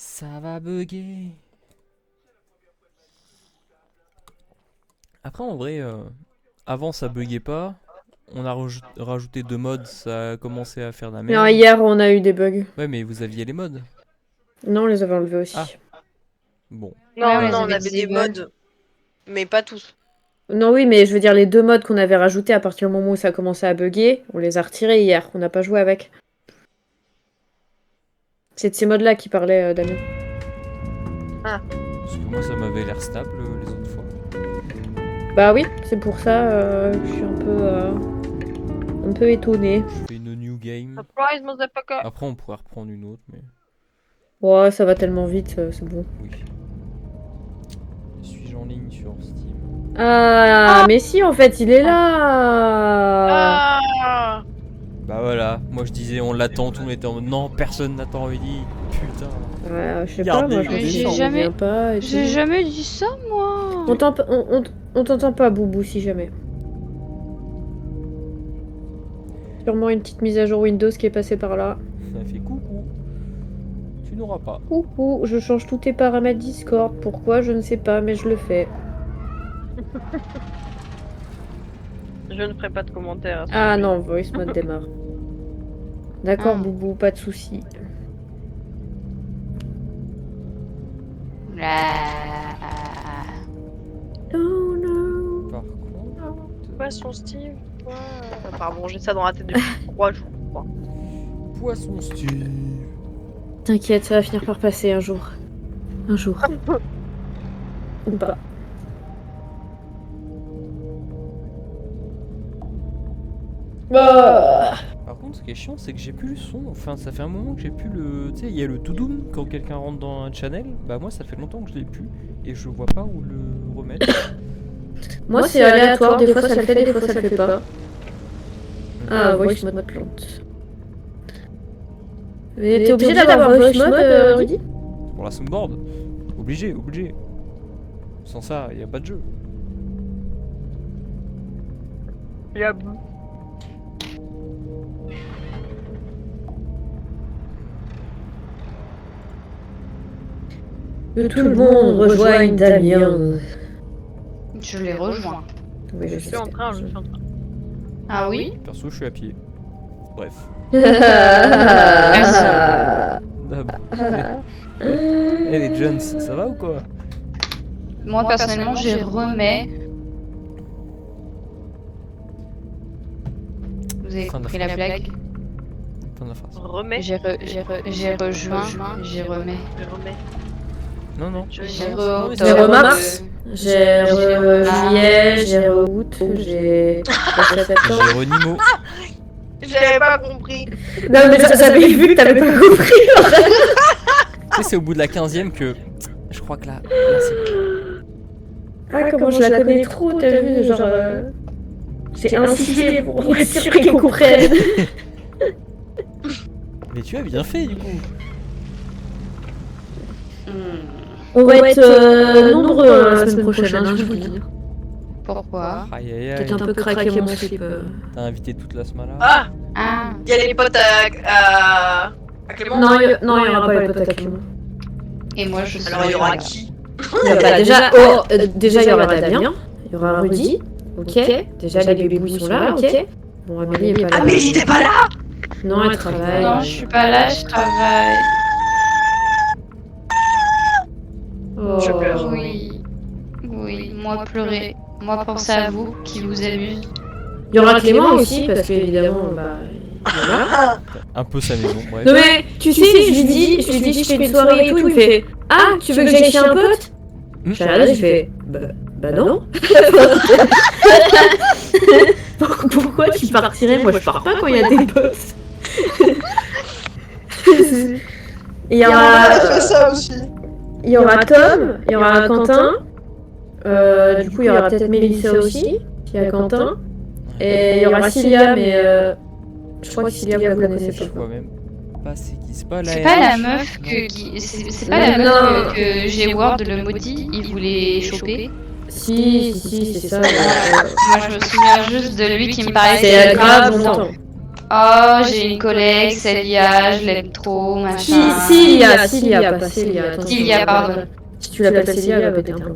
Ça va bugger. Après, en vrai, avant ça buguait pas. On a rajouté 2 mods, ça a commencé à faire de la Non, merde. hier, on a eu des bugs. Ouais, mais vous aviez les mods. Non, on les avait enlevés aussi. Ah. Bon. Non, Ouais, non, vous on avez avait des des mods, mais pas tous. Non, oui, mais je veux dire, les 2 mods qu'on avait rajoutés à partir du moment où ça commençait à bugger, on les a retirés hier. On n'a pas joué avec. C'est de ces mods-là qui parlait, Damien. Parce que moi, ça m'avait l'air stable les autres fois. Bah oui, c'est pour ça que je suis un peu étonnée. Je fais une new game. Surprise, motherfucker! Après, on pourrait reprendre une autre, mais Ouais, ça va tellement vite, c'est bon. oui. Suis-je en ligne sur Steam? Ah, mais si, en fait, il est là. Ah! Bah voilà, moi je disais on l'attend, tout le monde était en mode non, personne n'attend, il dit putain. Ouais, je sais pas, Regardez, moi je me mais dis, j'ai ça jamais- revient pas. et J'ai tout. jamais dit ça, moi. On t'entend pas, Boubou, si jamais. Sûrement une petite mise à jour Windows qui est passée par là. Ça fait coucou. Tu n'auras pas. Coucou, je change tous tes paramètres Discord. Pourquoi, je ne sais pas, mais je le fais. Je ne ferai pas de commentaires. à ce Ah sujet. non, voice mode démarre. D'accord, Ah. Boubou, pas de soucis. Oh non. Par contre. Poisson Steve. Ouais. Pardon, j'ai ça dans la tête depuis 3 jours. je crois. Poisson Steve. T'inquiète, ça va finir par passer un jour. Un jour. Ou pas. Bah. Par contre, ce qui est chiant, c'est que j'ai plus le son. Enfin, ça fait un moment que j'ai plus le. Tu sais, il y a le to-doom quand quelqu'un rentre dans un channel. Bah, moi, ça fait longtemps que je l'ai plus. Et je vois pas où le remettre. Moi, c'est aléatoire. Des fois, ça le fait, des fois, ça le fait pas. Ah, voice mode plante. Mais t'es obligé d'avoir voice mode, Rudy? Pour la soundboard. Obligé, obligé. Sans ça, il y a pas de jeu. Yab. Que tout le monde rejoigne Damien. Je les rejoins. Oui, Je suis en train, je suis en train. Ah oui? Perso, je suis à pied. Bref. Ah. Eh les Jones, ça va ou quoi? Moi, personnellement, j'y remets. Vous avez Fin de compris la la blague? Fin de la phrase. Remets. J'ai rejoint, j'y remets. Je remets. Non, non. Je J'ai remets. re- J'ai remars. J'ai juillet, j'ai août, j'ai septembre. J'ai Renimo. J'avais pas compris. Non mais j'avais vu que t'avais pas compris. Tu sais, c'est au bout de la 15ème que. Je crois que là c'est. Ah comment je la connais trop, t'as vu, genre... J'ai insisté pour être sûr qu'ils comprennent. Mais tu as bien fait du coup. On va être nombreux la semaine prochaine, hein, je vous le dis. Pourquoi? Aïe aïe aïe. Peut-être un peu craqué mon slip. T'as invité toute la semaine là. Ah! Ah, Il y a les potes à Clément. Non, il y aura pas les potes à Clément. et moi je suis Alors il y aura là. qui? Déjà, déjà il y aura Damien, il y aura Rudy, ok. Déjà les bébés sont là, ok. Bon, Amélie est pas là. Amélie, t'es pas là! Non, elle travaille. Non, je suis pas là, je travaille. Oh. Je pleure. Oui, oui, moi pleurer. Moi penser à vous qui vous amuse. Il y aura Clément aussi, parce qu'évidemment, bah... il est là. Un peu sa maison, bref. Non mais, tu sais, je lui dis, je fais une soirée et tout, il me fait « Ah, tu veux que j'aille chez un pote ?» Hmm. J'ai regardé, je fais « Bah non. » Pourquoi tu partirais? Moi je pars pas quand il y a des potes. Et il y aura... Je fais ça aussi. Il y aura Tom, il y aura Quentin, du coup il y aura peut-être Mélissa aussi, puis il y a Quentin, et il y aura Cilia, mais je crois que Cilia vous la connaissez Je pas. vois même pas c'est qui. C'est pas la C'est pas la RH? meuf Non. c'est pas la Non. meuf que j'ai Ward le maudit, il voulait choper. Si, c'est ça. Moi je me souviens juste de lui qui me paraissait C'est grave longtemps. Oh, j'ai une collègue, Célia, je l'aime trop, machin. Cilia, pas Célia. Attention. Cilia, pardon. Si tu l'appelles Célia, elle va péter un plomb.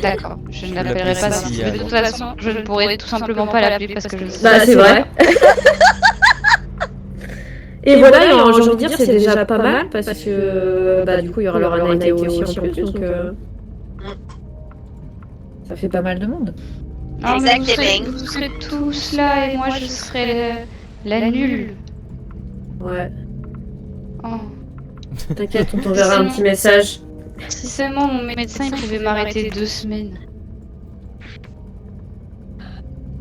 D'accord, je ne l'appellerai l'appelles pas Cécilia, ainsi. De toute façon, je ne pourrais tout simplement pas l'appeler parce que je sais. Bah, c'est vrai. Et voilà, et j'ai envie de dire, c'est déjà pas mal parce que bah, du coup, il y aura Lorana et Théo aussi en plus. Donc, ça fait pas mal de monde. Non, mais Exactement. vous serez tous là et moi je serai la nulle. Ouais, Oh. t'inquiète, on t'enverra un petit message. Si seulement mon médecin il pouvait m'arrêter 2 semaines.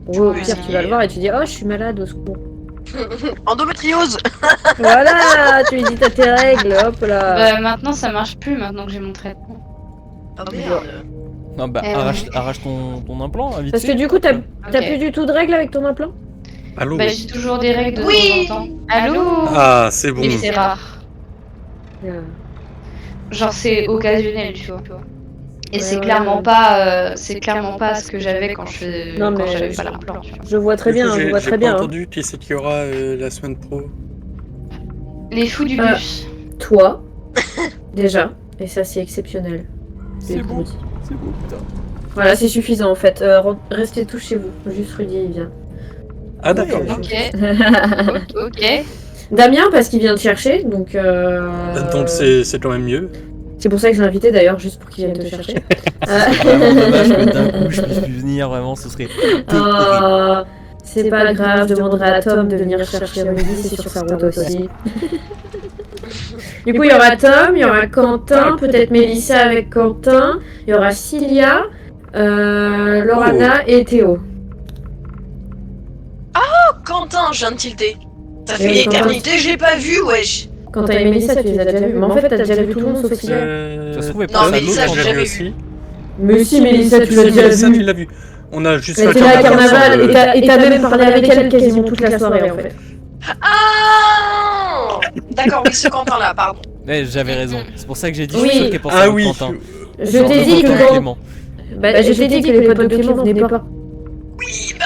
Ou au pire, tu vas le voir et tu dis, oh, je suis malade, au secours. Endométriose. Voilà, tu lui dis t'as tes règles, hop là. Bah, maintenant ça marche plus maintenant que j'ai mon traitement. Oh merde. Non, bah, arrache ton implant, hein, vite Parce que fait. du coup, t'as Ok. plus du tout de règles avec ton implant? Allô? Bah, j'ai toujours des règles de Oui. temps en temps. Allô? Ah, c'est bon. Mais c'est rare. Genre c'est occasionnel, tu vois. Et Ouais, c'est ouais, clairement ouais. pas ce que j'avais quand Non, mais j'avais pas l'implant. tu vois. Je vois très Du coup, bien, je vois j'ai très pas bien. Hein. entendu qui c'est qu'il y aura la semaine pro. Les fous du bus. Toi, déjà, et ça c'est exceptionnel. C'est beau, c'est beau, putain. Voilà, c'est suffisant en fait. Restez tous chez vous. Juste Rudy, il vient. Ah, d'accord. Ok. Ok. Damien, parce qu'il vient te chercher, donc. Donc c'est quand même mieux. C'est pour ça que j'ai invité d'ailleurs, juste pour qu'il vienne te chercher. C'est vraiment dommage que d'un coup je puisse plus venir, vraiment, ce serait terrible. C'est pas grave, je demanderai à Tom de venir chercher Rudy, c'est sur sa route aussi. Du coup, il y aura Tom, il y aura Quentin, peut-être Mélissa avec Quentin, il y aura Cilia, Lorana et Théo. Quentin, je viens de tilter. Ça Et fait oui, une éternité, je l'ai pas vu, wesh. Quentin et Mélissa, tu les as déjà vus. Mais en fait, t'as déjà vu tout le monde sauf Cilia. Ça se trouve, elle Non, pense à mais l'autre ça, en j'ai fait. jamais vu. aussi. Mais si, Mélissa, tu l'as Si, déjà Mélissa, tu vue. l'as vu. On a juste Elle fait était là à Carnaval ensemble. et t'as même parlé avec elle quasiment toute la soirée en fait. Ah d'accord, oui, ce Quentin là, pardon. Ouais, j'avais raison. C'est pour ça que j'ai dit, Oui. je suis sûr qu'elle pense à Ah l'autre oui. Quentin. Je Genre t'ai le dit Quentin que Clément. je t'ai dit que les potes de Clément venaient pas. Oui, bah.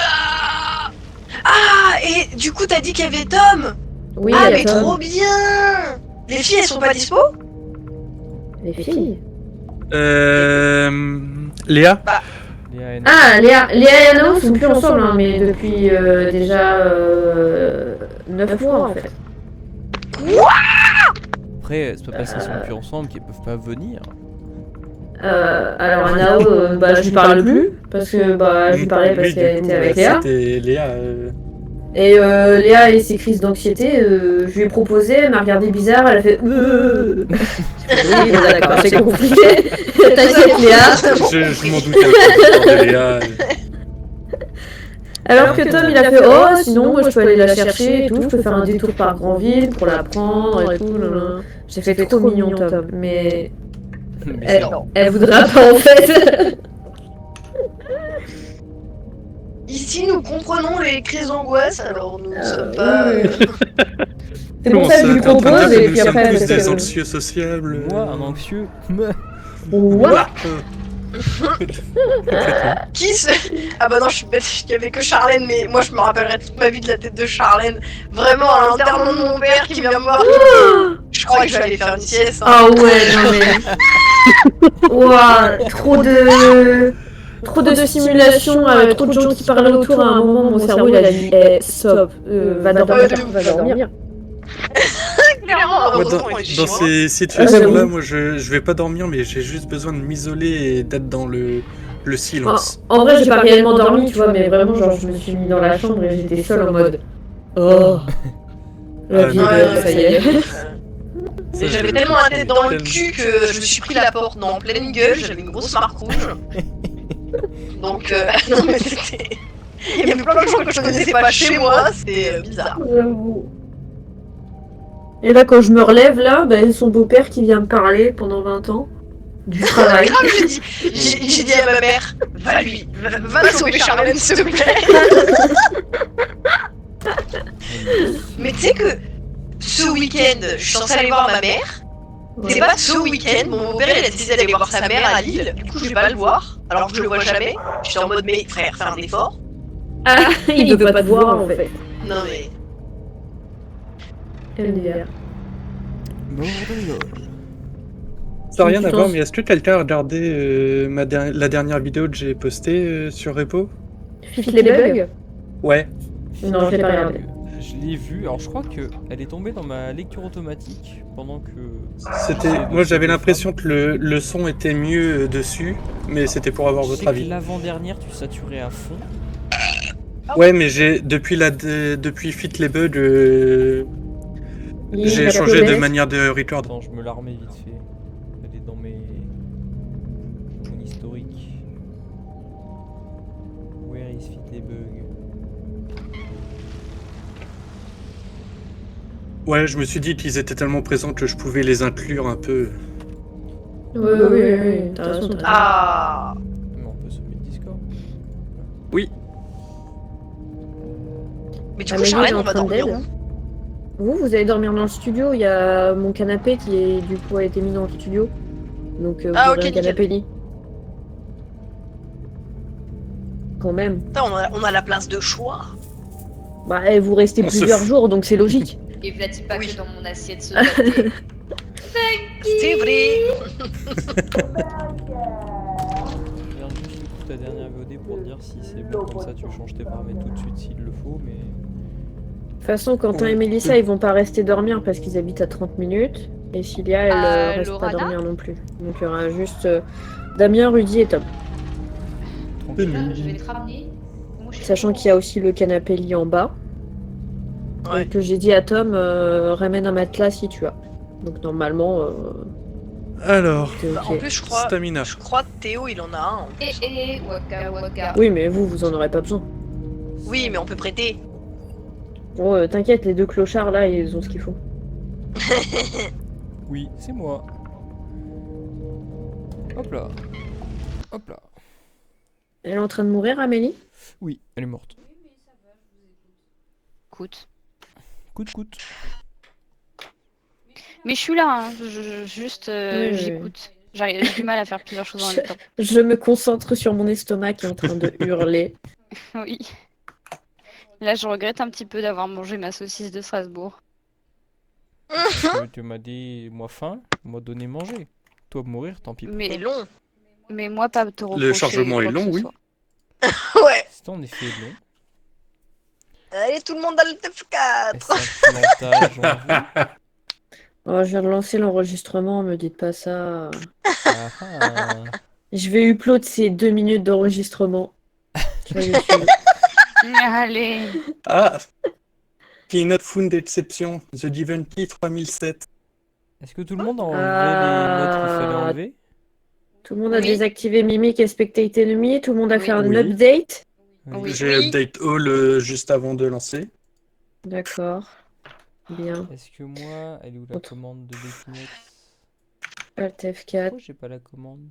Ah, et du coup, t'as dit qu'il y avait Tom. Oui, Ah, il y mais a Tom. trop bien. Les filles, elles sont pas dispo? Les filles. Léa? Léa et Ah, Léa et Anna sont plus ensemble, hein, mais depuis déjà 9 mois en fait. Après, c'est pas parce qu'ils sont plus ensemble qu'ils peuvent pas venir. Alors Anao, je lui parle plus parce que je lui parlais parce Oui, qu'elle du coup, était avec Léa. C'était Léa. Et Léa et ses crises d'anxiété, je lui ai proposé, elle m'a regardé bizarre, elle a fait oui, bon, d'accord, c'est compliqué. T'inquiète Léa. Je m'en doutais de Léa. Alors que Tom il a fait oh sinon moi je peux aller la chercher et tout, je peux faire un détour par Grandville pour la prendre et tout. J'ai fait trop mignon Tom, mais Mais ça, elle voudra pas en fait. Ici, nous comprenons les crises d'angoisse, alors nous ne sommes pas. oui. C'est pour ça que je lui T'es en train de propose dire que et nous puis sommes après tous parce des que- anxieux sociables. moi, un anxieux. What Complètement. Qui c'est? Ah bah non, je suis bête, il y avait que Charlène, mais moi je me rappellerai toute ma vie de la tête de Charlène. Vraiment, à l'enterrement de mon père qui vient me voir. Je crois que je vais aller faire une sieste. Hein. Ah ouais, non mais. Ouah, trop de simulation, trop de gens qui parlent autour. À un moment, mon cerveau il a dit stop, va dormir, va dormir. Clairement, Moi, heureusement, il est chez dans moi. ces situations-là, j'avoue. moi je vais pas dormir, mais j'ai juste besoin de m'isoler et d'être dans le silence. En vrai, j'ai pas réellement dormi, tu vois, mais vraiment, genre, je me suis mis dans la chambre et j'étais seule en mode. Oh. La vie, Ouais, ça y est. Mais j'avais tellement la tête dans le cul que je me suis pris la porte en pleine gueule, j'avais une grosse marque rouge. Donc, non mais c'était. Il y avait plein de gens que je connaissais pas chez moi, c'était bizarre. J'avoue. Et là, quand je me relève, là, son beau-père qui vient me parler pendant 20 ans du travail. Grave, j'ai dit à ma mère, va sauver Charlène s'il te plaît. Mais tu sais que ce week-end, je suis censée aller voir ma mère. C'est pas ce week-end, mon beau-père il a décidé d'aller voir sa mère à Lille, du coup je vais pas le voir, alors que je le vois jamais. J'étais en mode, mais frère, fais un effort. Ah, il veut pas te voir en fait. Non mais. MDR. Bordel. Ça n'a rien Tu à t'en- voir, mais est-ce que quelqu'un a regardé la dernière vidéo que j'ai postée sur Repo? Fit les bugs? Ouais. Non, je l'ai pas regardé. Je l'ai vu, alors je crois qu'elle est tombée dans ma lecture automatique pendant que. Moi j'avais l'impression que le son était mieux dessus, mais c'était pour avoir Je votre sais que avis. l'avant-dernière, tu saturais à fond. Ouais, mais depuis Fit les bugs, j'ai Il changé de appelait. manière de record. Attends, je me la remets vite fait. Elle est dans mon historique. Where is Fit les bugs? Ouais, je me suis dit qu'ils étaient tellement présents que je pouvais les inclure un peu. Oui, t'as raison. Ah. Mais on peut se mettre Discord. Oui. Mais du Ah, coup, mais lui, il est Charlène, en on va train dormir d'aide. où? Vous allez dormir dans le studio. Il y a mon canapé qui est du coup a été mis dans le studio. Donc vous Ah, aurez ok, un nickel. canapé lit. Quand même. Putain, on a la place de choix. Bah, vous restez On se plusieurs fout. jours, donc c'est logique. Et Vlad, pas Oui. que dans mon assiette ce pâté. C'est vrai. Regarde juste du coup ta dernière VOD pour te dire si c'est bon comme ça, tu changes tes paramètres tout de suite s'il le faut, mais. De toute façon, Quentin Ouais. et Mélissa, ils vont pas rester dormir parce qu'ils habitent à 30 minutes. Et Cilia, elle reste pas Lorana dormir non plus. Donc il y aura juste Damien, Rudy et Tom. Tranquille. Je vais te ramener. Moi, je suis Sachant qu'il y a aussi le canapé lit en bas. Ouais. Et que j'ai dit à Tom, ramène un matelas si tu as. Donc normalement, Alors, t'es Bah, en ok. plus, je crois que Théo, il en a un. waka waka. Oui, mais vous en aurez pas besoin. Oui, mais on peut prêter. Bon, t'inquiète, les deux clochards là, ils ont ce qu'il faut. Oui, c'est moi. Hop là. Hop là. Elle est en train de mourir, Amélie? Oui, elle est morte. Écoute. Coûte. Mais je suis là, hein. Juste, Oui. j'écoute. J'ai du mal à faire plusieurs choses en même temps. Je me concentre sur mon estomac qui est en train de hurler. Oui. Là, je regrette un petit peu d'avoir mangé ma saucisse de Strasbourg. Tu m'as dit, moi faim, moi donner manger. Toi mourir, tant pis. C'est Mais, long. mais moi, pas te reprocher le chargement est quoi que long, ce oui. soit. Ouais. C'était en effet long. Allez, tout le monde dans le Et TF4. c'est un plantage en vue. Oh, je viens de lancer l'enregistrement, me dites pas ça. Ah, ah. Je vais upload ces 2 minutes d'enregistrement sur YouTube. Allez. Ah, Peanut Food d'exception, The Divinity 3007. Est-ce que tout le monde a enlevé les modes qu'il fallait Ah. enlever? Tout le monde a Oui. désactivé Mimic et Spectate Enemy. Tout le monde a Oui. fait un Oui. update. Oui. J'ai update all juste avant de lancer. D'accord. Bien. Est-ce que moi, elle est où la Autre. commande de Definex? Alt F4. Pourquoi j'ai pas la commande?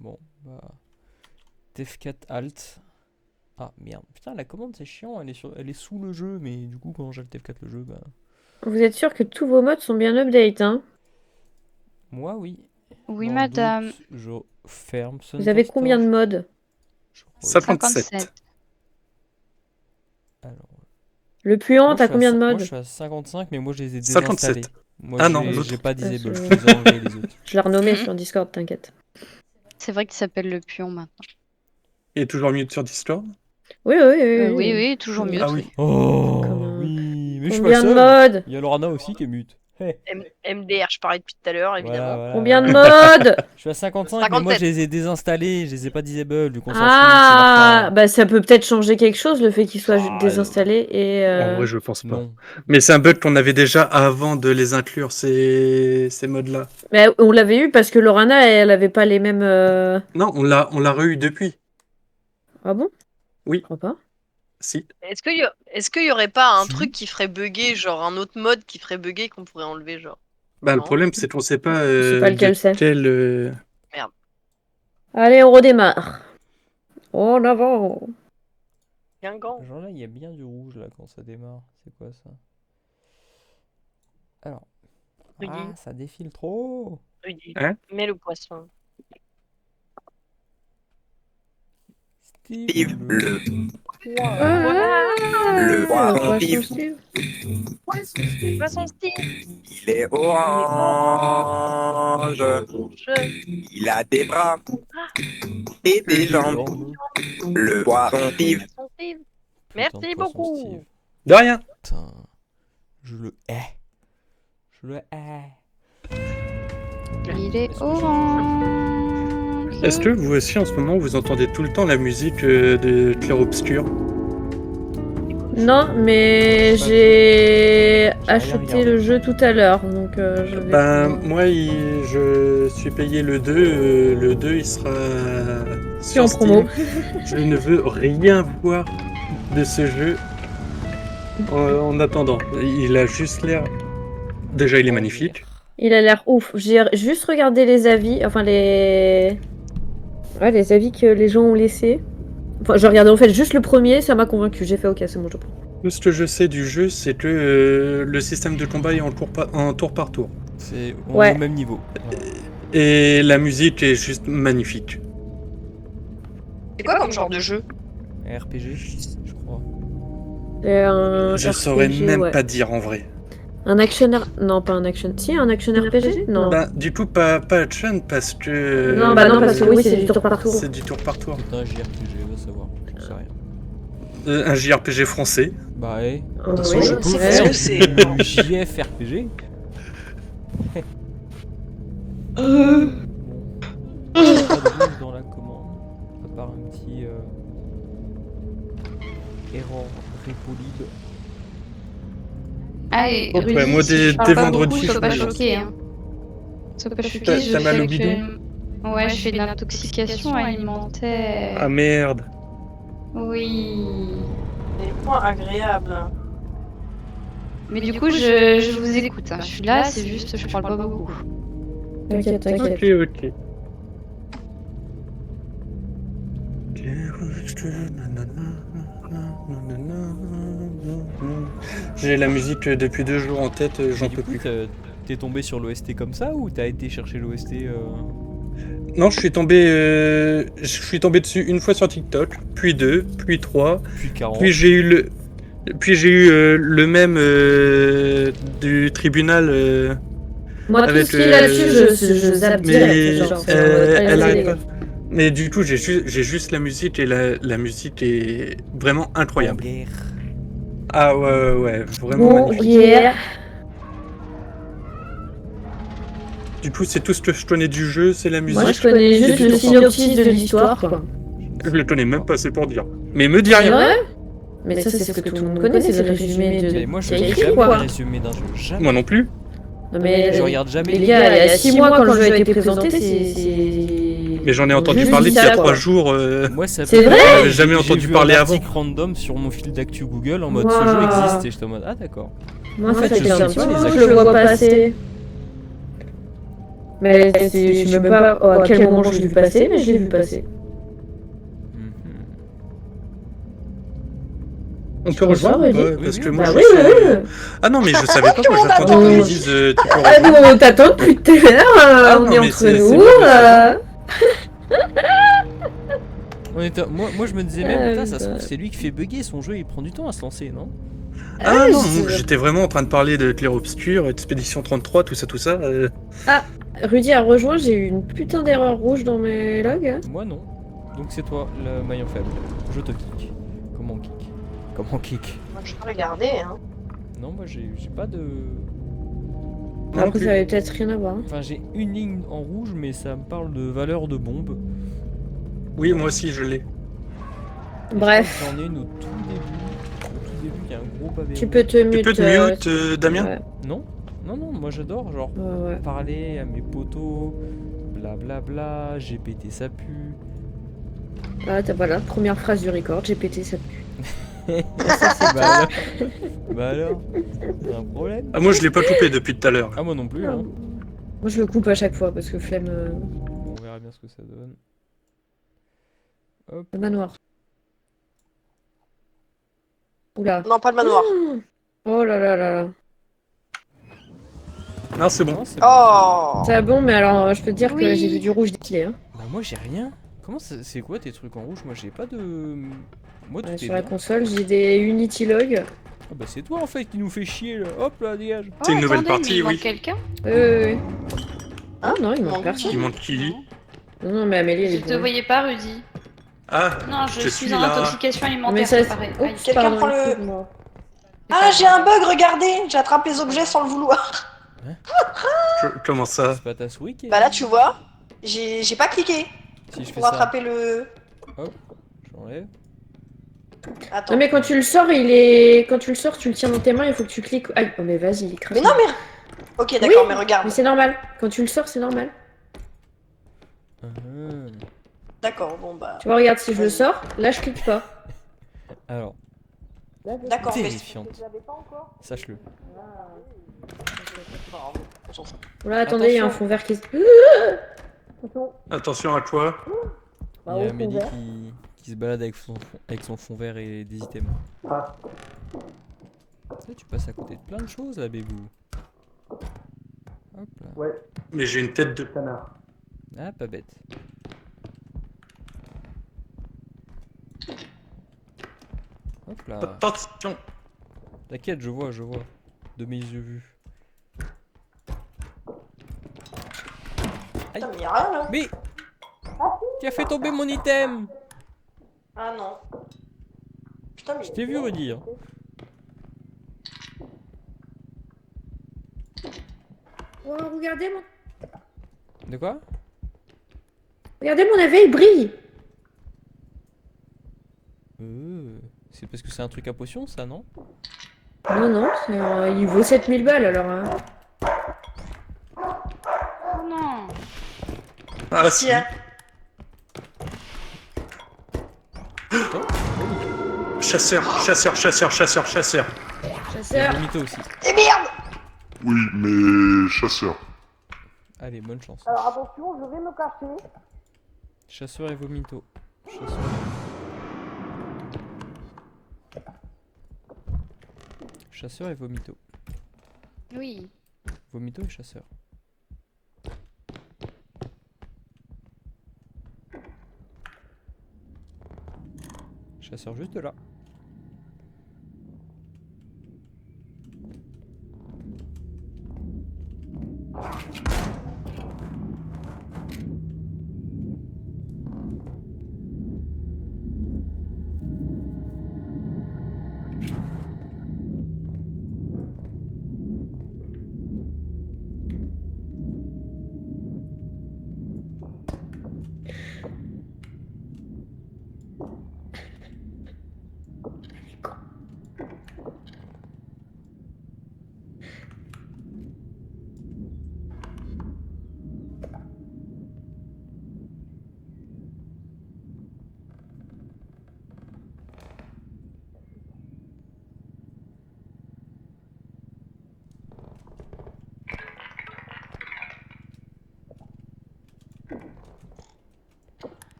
Bon, bah. F4 Alt. Ah merde, putain, la commande c'est chiant, elle est sous le jeu, mais du coup, quand j'alte F4 le jeu, bah. Vous êtes sûr que tous vos modes sont bien update, hein? Moi, oui. Oui, Dans le madame. doute, je ferme Vous avez combien de modes? Je 57. Alors, Le puant, moi, t'as je suis à combien de cin- Moi, modes? je suis à 55, mais moi, je les ai 57. désinstallés. Moi, Ah non, j'ai l'autre. pas disable, je- je les ai enlevés les autres. Je l'ai renommé sur Discord, t'inquiète. C'est vrai qu'il s'appelle le pion maintenant. Il est toujours mieux sur Discord. Oui. Oui, toujours mieux. Ah oui. Oh, Comme, oui, mais je suis pas Combien de seul. modes? Il y a Lorana aussi qui est mute. Hey. MDR, je parlais depuis tout à l'heure, évidemment. Voilà, Combien de voilà. modes? Je suis à 55, mais moi 57. je les ai désinstallés, je les ai pas disable, du coup on s'en fout, Ah, c'est leur bah ça peut peut-être changer quelque chose, le fait qu'il soit Ah, désinstallé et... En vrai, je pense pas. Non. Mais c'est un bug qu'on avait déjà avant de les inclure, ces modes-là. Mais on l'avait eu parce que Lorana, elle avait pas les mêmes... Non, on l'a re-eu depuis. Ah bon? Oui. Je crois pas. Si. Est-ce qu'il y aurait pas un Si. truc qui ferait bugger, genre un autre mode qui ferait bugger qu'on pourrait enlever, genre? Bah, le Non. problème, c'est qu'on sait pas, Je sais pas lequel de c'est. quel. Allez, on redémarre. En avant. Guingamp. Genre là, il y a bien du rouge là quand ça démarre. C'est quoi ça? Alors. Rudy. Ah, ça défile trop. Rudy, Hein mets le poisson. Steve, Le Le poisson Steve, Poisson Steve. il est orange. Il a des bras et des jambes. Le poisson Steve. Poisson Steve. Putain Merci de poisson beaucoup. Steve. De rien. Putain, je le hais. Je le hais. Il est orange. Est-ce que vous aussi en ce moment vous entendez tout le temps la musique de Clair Obscur? Non, mais j'ai rien acheté regardé. le jeu tout à l'heure, donc je vais. Ben pouvoir- moi je suis payé le 2, le 2 il sera C'est en sur promo. Steam. Je ne veux rien voir de ce jeu en attendant. Il a juste l'air... Déjà il est magnifique. Il a l'air ouf. J'ai juste regardé les avis, enfin les. Ouais, les avis que les gens ont laissés. Enfin, j'ai regardé en fait juste le premier, ça m'a convaincu. J'ai fait ok, c'est bon, je prends. Tout ce que je sais du jeu c'est que le système de combat est en tour par tour. On Ouais. est au même niveau. Voilà. Et la musique est juste magnifique. C'est quoi comme genre de jeu? Un RPG, je crois. C'est un. Je RPG, saurais même ouais. pas dire en vrai. Un action. Non, pas un action. Si, un action RPG? Non. Ben, du coup pas action parce que... Non, bah non, parce que oui, c'est du tour par tour. C'est du tour par tour. Putain, JRPG, va savoir. Je sais rien. Un JRPG français. Bah, ouais. Oh, De toute façon, oui. je peux c'est faire ce que c'est. du JFRPG. Bon. Pas de rouge dans la commande. À part un petit error Repolib. Allez, Ouais, Rudy, moi, si dès- je parle dès pas vendredi, beaucoup, je sois pas me lance. choqué. Hein. Sois pas choqué, T'as- je t'as mal fais au bidon Ouais, je fais de l'intoxication alimentaire. Ah merde. Oui. Des points agréables. Mais du coup, je vous écoute. Hein. Je suis là, c'est juste, je parle pas beaucoup. T'inquiète, t'inquiète. Ok. J'ai la musique depuis 2 jours en tête, j'en Et du peux coup, plus. t'es tombé sur l'OST comme ça ou t'as été chercher l'OST Non, je suis tombé dessus une fois sur TikTok, puis 2, puis 3, puis 40 puis j'ai eu le même du tribunal. Moi, tout Avec, ce qui est là-dessus, je zappe direct. Mais Genre, c'est en mode, allez, elle vas-y, arrête les pas. gars. Mais du coup, j'ai juste la musique et la musique est vraiment incroyable. en guerre. Ah ouais, vraiment Bon, magnifique. hier. Du coup, c'est tout ce que je connais du jeu, c'est la musique. Moi, je connais juste le synopsis de l'histoire, quoi. Je le connais même pas, c'est pour dire. Mais me dis C'est rien. vrai? Mais ça, c'est ce que tout le monde connaît, c'est le résumé de. Mais moi, je qu'il y a regarde écrit, jamais quoi. le résumé d'un jeu. Jamais. Moi non plus. Non, mais Je regarde jamais les les gars, il y a 6 mois quand le jeu a été présenté, c'est. Mais j'en ai entendu Juste parler il y ça, a quoi. 3 jours. Moi, ça C'est peut- vrai J'avais jamais J'ai entendu vu parler un avant. article random sur mon fil d'actu Google en mode ce Wow. jeu existe et j'étais en mode ah d'accord. Moi, En ça fait, fait je un suis petit pas moment les que je le vois passer. Mais je sais même pas à quel moment je l'ai vu passer, mais je l'ai vu passer. Mhm. On peut Bonsoir, rejoindre Rudy. ouais, parce Oui, que oui, moi Bah je oui, suis- oui, oui. Ah non, mais je savais pas, moi j'attendais Oh. qu'ils me disent tu peux Ah, rejoindre. nous, on t'attend depuis tout à l'heure, Ah on non, est mais entre c'est nous. bon de Moi je me disais même putain ça se trouve bah. c'est lui qui fait bugger son jeu il prend du temps à se lancer non? Ah non, je- j'étais vraiment en train de parler de Clair Obscur, Expédition 33, tout ça. Rudy a rejoint, j'ai eu une putain d'erreur rouge dans mes logs. Hein. Moi non. Donc c'est toi le maillon faible. Je te kick. Comment kick? Comment kick? Moi, je peux regarder, hein. Non moi j'ai pas de. Non Après, plus. ça avait peut-être rien à voir. hein. Enfin j'ai une ligne en rouge mais ça me parle de valeur de bombe. Oui, moi aussi je l'ai. Bref, J'en ai une au tout début. Au tout début il y a un gros pavé. tu rouge. peux te mute. Tu peux te mute, Damien Ouais, Non, non, moi j'adore, genre ouais, ouais. parler à mes potos, blablabla, j'ai pété ça pue. Ah, voilà, première phrase du record, j'ai pété ça pue. Bah alors, c'est un problème. Ah, moi je l'ai pas coupé depuis tout à l'heure. Ah moi non plus, hein. Moi, je le coupe à chaque fois parce que flemme. Bon, on verra bien ce que ça donne. Hop. Le manoir. Oula. Non, pas le manoir. Oh là là là là. Non, c'est bon. Non, c'est bon. Oh C'est bon, mais alors, je peux te dire que Oui. j'ai vu du rouge défilé. Hein. Bah moi j'ai rien. Comment c'est quoi tes trucs en rouge? Moi j'ai pas de... Moi tout est Sur la blanc. console, j'ai des Unity Log. Ah bah c'est toi en fait qui nous fait chier là. Hop là, dégage. C'est une nouvelle attendez, mais partie, il manque oui. quelqu'un. Euh... Ah Hein non, il Non, manque personne. Qui monte qui? Non, mais Amélie, elle Je est te bourrée. voyais pas, Rudy. Ah, Non, je je suis suis en là. intoxication Mais alimentaire, ça... c'est pareil. Aïe. Oups, Quelqu'un pardon, prend le- excuse-moi. Ah, j'ai un bug, regardez. J'attrape les objets sans le vouloir. Comment ça? C'est pas ta souris qui est... Bah là, tu vois, j'ai pas cliqué Si je fais pour ça, attraper le... j'enlève. Attends. Non mais quand tu le sors, il est... Quand tu le sors, tu le tiens dans tes mains, il faut que tu cliques... Aïe, oh mais vas-y, il est craqué. Mais non, mais... Ok, d'accord, Oui, mais regarde. Mais c'est normal. Quand tu le sors, c'est normal. Ah, D'accord, bon bah... Tu vois, regarde, si je le Vas-y. sors, là je clique pas. alors, D'accord, mais... terrifiante. Sache-le. On s'en fout. Voilà, attendez, il y a un Attention. fond vert qui se... Attention à quoi? Il y a Amélie qui se balade avec son fond vert et des items. Ah. Tu passes à côté de plein de choses là, bébou. Hop là. Ouais. Mais j'ai une tête de canard. Ah, pas bête. Hop là. Attention. T'inquiète, je vois. De mes yeux vus. Putain, mais y'a rien là. Mais qui a fait tomber mon item? Ah non. Putain, mais... Je t'ai vu redire. Oh, regardez mon... De quoi? Regardez mon AV, il brille. C'est parce que c'est un truc à potion ça, non? Non, non, il vaut 7000 balles alors. Hein. Oh non. Ah si. Tiens. Chasseur. Chasseur. Et mytho aussi. Et merde. Oui, mais chasseur. Allez, bonne chance. Alors attention, je vais me cacher. Chasseur et vomito. Chasseur et vomito. Oui. Vomito et chasseur. Chasseur juste là.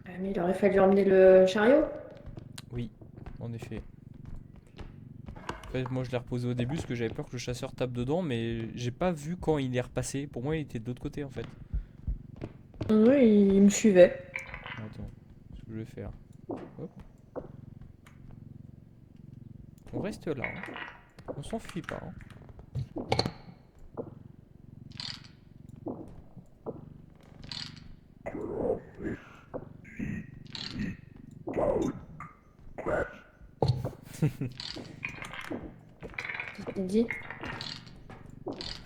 Ah, mais il aurait fallu emmener le chariot. Oui, en effet. En fait, moi je l'ai reposé au début parce que j'avais peur que le chasseur tape dedans, mais j'ai pas vu quand il est repassé. Pour moi, il était de l'autre côté en fait. Oui, il me suivait. Attends, ce que je vais faire. Hop. On reste là. Hein. On s'enfuit pas. Hein. Qu'est-ce qu'il dit?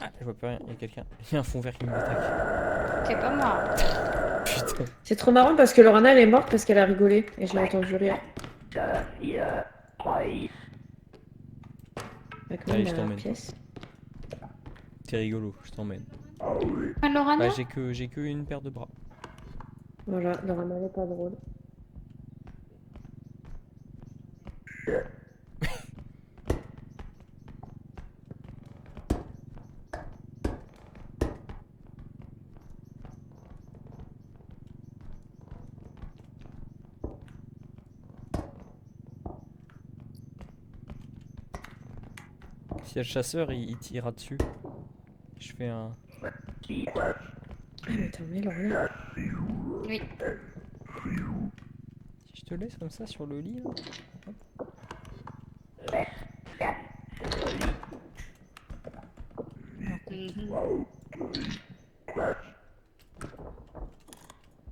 Ah, je vois pas rien. Il y a quelqu'un. Il y a un fond vert qui m'attaque. C'est pas moi. Putain. C'est trop marrant parce que Lorana elle est morte parce qu'elle a rigolé et je l'ai entendu rire. Allez, je t'emmène. C'est rigolo, je t'emmène. Lorana? Bah, j'ai que une paire de bras. Voilà, Lorana elle est pas drôle. S'il y a le chasseur, il tirera dessus. Je fais un... Ah mais t'en mets Lorana. Oui. Si je te laisse comme ça sur le lit, là. Hop. Mhm.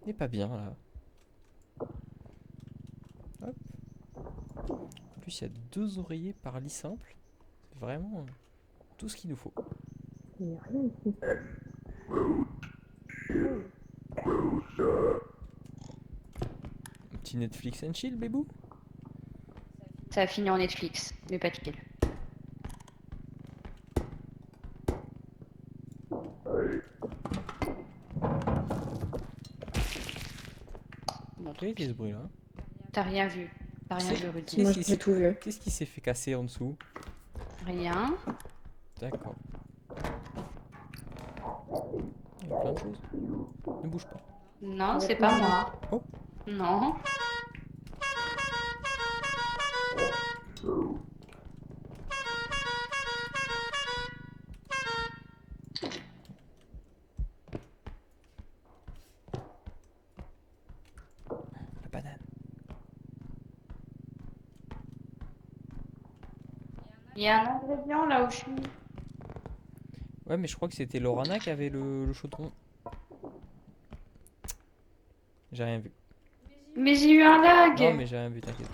Il est pas bien là. Hop. En plus, il y a 2 oreillers par lit simple. C'est vraiment tout ce qu'il nous faut. Il n'y a rien ici. Un petit Netflix and chill, bébou. Ça a fini en Netflix, mais pas de kill. Bon, Oui, il y a ce bruit là. t'as rien vu. T'as rien vu, Rudy. Moi Qu'est-ce j'ai tout vu. Qu'est-ce qui s'est fait casser en dessous? Rien. D'accord. Il y a plein de choses. Ne bouge pas. Non, c'est pas moi. Oh. Non. La banane. Il y a un ingrédient là où je suis. Ouais, mais je crois que c'était Lorana qui avait le chaudron. J'ai rien vu. Mais j'ai eu un lag. Non, mais j'ai rien vu, t'inquiète.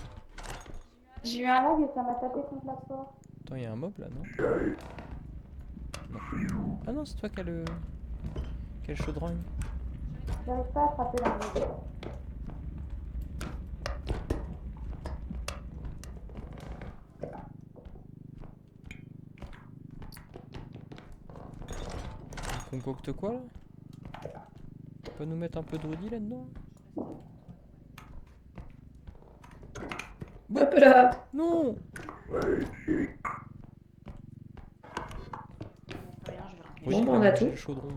J'ai eu un lag et ça m'a tapé contre la porte. Attends, il y a un mob là, non? Non. Ah non, c'est toi qui as le chaudron. J'arrive pas à attraper l'ingrédient. On concocte quoi là? Tu peux nous mettre un peu de Rudy là-dedans? Hop là. Non! Bon, bah, on a tout. Le chaudron.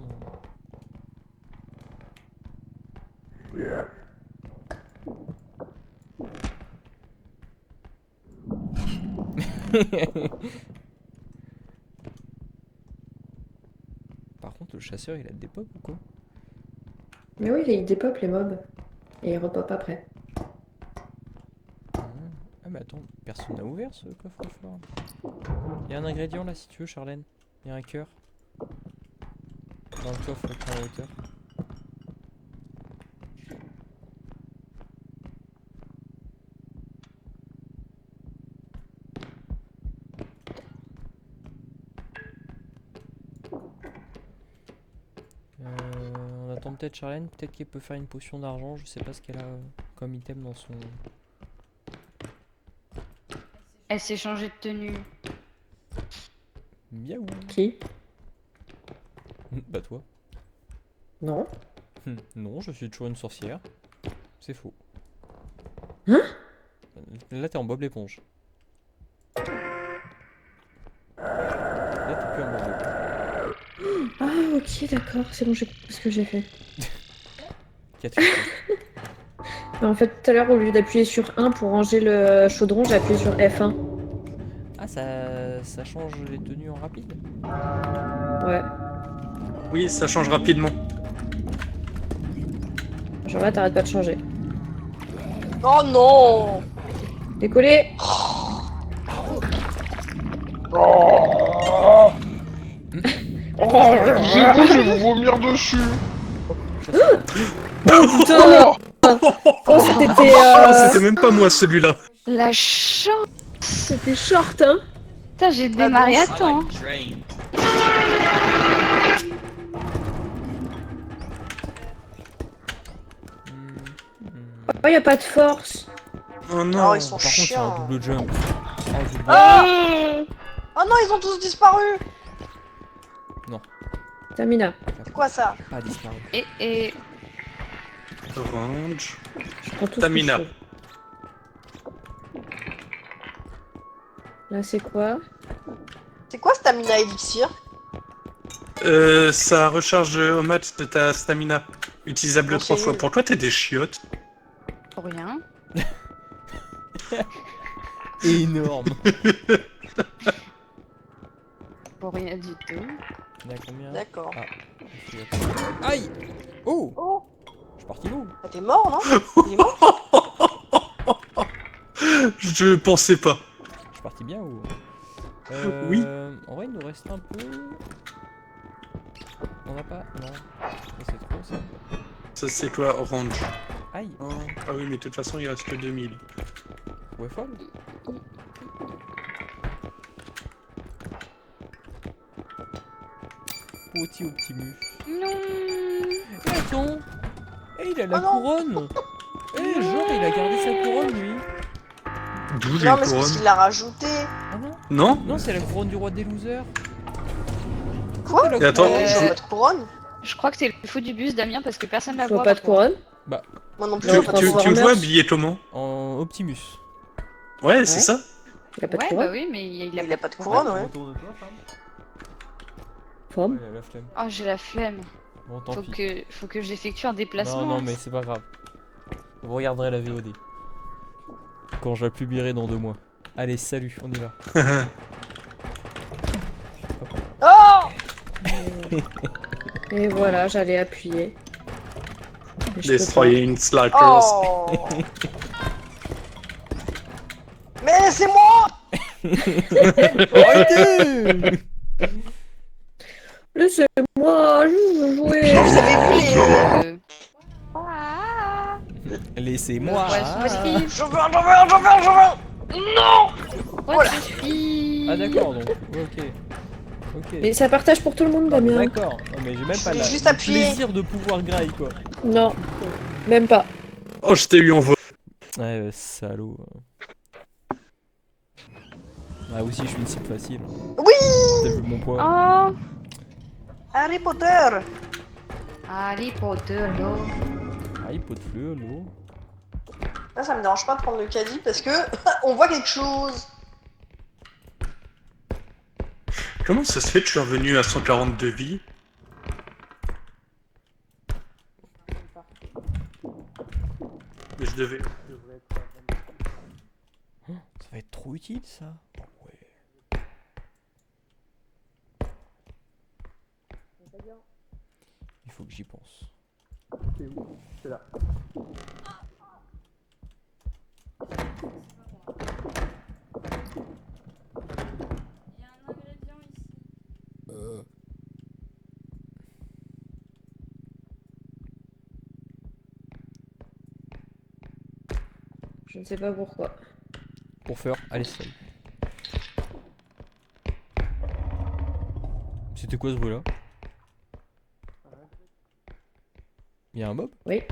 Par contre, le chasseur, il a des pop ou quoi? Mais oui, il dépop les mobs. Et il repop après. Ah, mais attends, personne n'a ouvert ce coffre-fort. Il y a un ingrédient là si tu veux, Charlène. Il y a un cœur. Dans le coffre qui est en hauteur. On attend peut-être Charlène, peut-être qu'elle peut faire une potion d'argent, je sais pas ce qu'elle a comme item dans son... Elle s'est changée de tenue. Miaou. Qui? Bah toi. Non. Non, je suis toujours une sorcière. C'est faux. Hein? Là t'es en Bob l'éponge. Là t'es plus en Bob l'éponge. Ah ok d'accord, c'est bon j'ai compris ce que j'ai fait. Qu'as-tu fait? Bah, en fait tout à l'heure au lieu d'appuyer sur 1 pour ranger le chaudron, j'ai appuyé sur F1. Ah ça change les tenues en rapide? Ouais. Oui, ça change rapidement. Genre là t'arrêtes pas de changer. Oh non! Décoller. Je vais vous vomir dessus. Putain. Oh c'était C'était même pas moi celui-là. La chance. c'était short hein. Putain, j'ai démarré à temps. Oh y a pas de force. Oh non. Oh, ils sont Par contre, c'est un chiants. double jump. Double Oh non, ils ont tous disparu. Tamina. C'est quoi ça? Pas disparu. Et Orange. Je prends tout ce Tamina. que je peux. Là, c'est quoi? C'est quoi Stamina Elixir? Ça recharge au max de ta stamina. Utilisable Bon, 3 c'est fois. nul. Pourquoi t'es des chiottes? pour rien. Énorme. Pour rien du tout. On a combien? D'accord. Aïe! Oh! Oh, Je suis parti loin. bah, t'es mort, non? Il est mort? Je pensais pas. Je suis parti bien ou? Oui. En vrai, il nous reste un peu. On n'a pas. Non. Ça, c'est trop ça. Ça c'est quoi, orange? Aïe! Oh. Ah oui, mais de toute façon, il reste que 2000. Ouais, folle. Petit Optimus. Non. Mais attends! Eh, il a la Oh non. couronne! Eh, genre, il a gardé sa couronne lui! D'où les Non, mais c'est parce couronnes? qu'il l'a rajouté. Ah non? Non? Non, c'est la couronne du roi des losers! Quoi? C'est la Et attends, couronne. J'ai pas de couronne. Je crois que c'est le fou du bus, Damien, parce que personne ne la Je vois voit. pas de couronne. Moi non plus, Non, j'ai pas de Tu couronne. me vois habillé comment? En Optimus. Ouais, c'est ça? Il a pas de Ouais, couronne. bah oui, mais il a Il a pas de couronne, ouais. Autour de toi, femme. Forme. Ouais, il a la flemme. Oh, j'ai la flemme. Bon, tant Faut pis. que j'effectue un déplacement. Non, non, mais c'est pas grave. Vous regarderez la VOD. Quand je la publierai dans 2 mois. Allez, salut, on y va. Oh! Et voilà, j'allais appuyer. Mais je peux Destroying Slackers. Oh! Mais c'est moi! Arrêtez! pas. Laissez-moi, je veux jouer. Vous avez vu les... Laissez-moi. Ouais, Je veux. Non! What the fuck. Ah d'accord, donc. Ok. Ok. Mais ça partage pour tout le monde, Non, mais Damien. d'accord. Non, mais j'ai même pas Je vais la- juste le appuyer. plaisir de pouvoir graille quoi. Non, même pas. Oh, je t'ai eu en voix. Ouais, salaud. Ah aussi, je suis une cible facile. Oui! T'as vu mon poids? Oh, Harry Potter! Harry Potter, là. Ah, il pot de fleur, l'eau. Là, ça me dérange pas de prendre le caddie parce que on voit quelque chose. Comment ça se fait que je suis revenu à 142 vies? Mais je devais... Ça va être trop utile ça. Ouais. Il faut que j'y pense. C'est là. Je ne sais pas pourquoi. Pour faire, allez, salut. C'était quoi ce bruit là? Y'a un mob? Oui.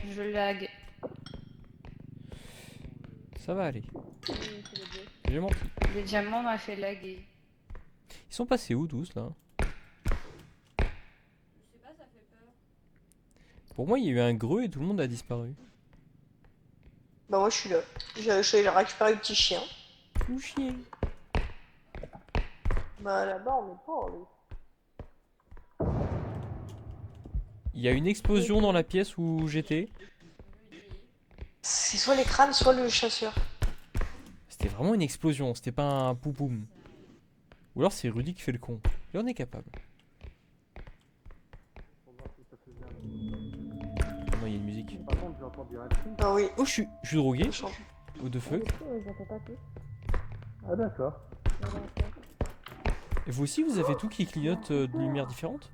Je lag. Ça va aller. J'ai menti. Le diamant m'a fait laguer. Ils sont passés où tous là? Pour moi, il y a eu un greu et tout le monde a disparu. Bah moi je suis là. J'ai récupéré le petit chien. Ou chien. Bah là-bas on est pas lui. Il y a une explosion dans la pièce où j'étais. C'est soit les crânes, soit le chasseur. C'était vraiment une explosion, c'était pas un poupoum. Ou alors c'est Rudy qui fait le con. Et on est capable. Non, il y a une musique. Ah oui. Oh, je suis drogué. Ça change. What the fuck? Ah d'accord. Et vous aussi, vous avez tout qui clignote de lumière différente?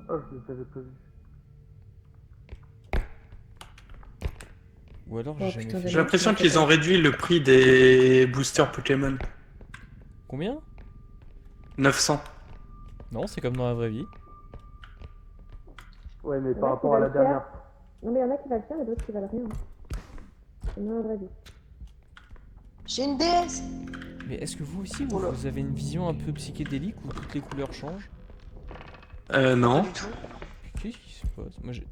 Oh, je les avais pas vus. Ou alors Oh, j'ai jamais putain, fait. J'ai l'impression qu'ils ont réduit le prix des boosters Pokémon. Combien? 900. Non, c'est comme dans la vraie vie. Ouais, mais par rapport à la dernière. Non, mais il y en a qui valent cher et d'autres qui valent rien. C'est dans la vraie vie. J'ai une DS. Mais est-ce que vous aussi, vous avez une vision un peu psychédélique où toutes les couleurs changent? Non. Pas du tout. Qu'est-ce qui se passe? Moi j'ai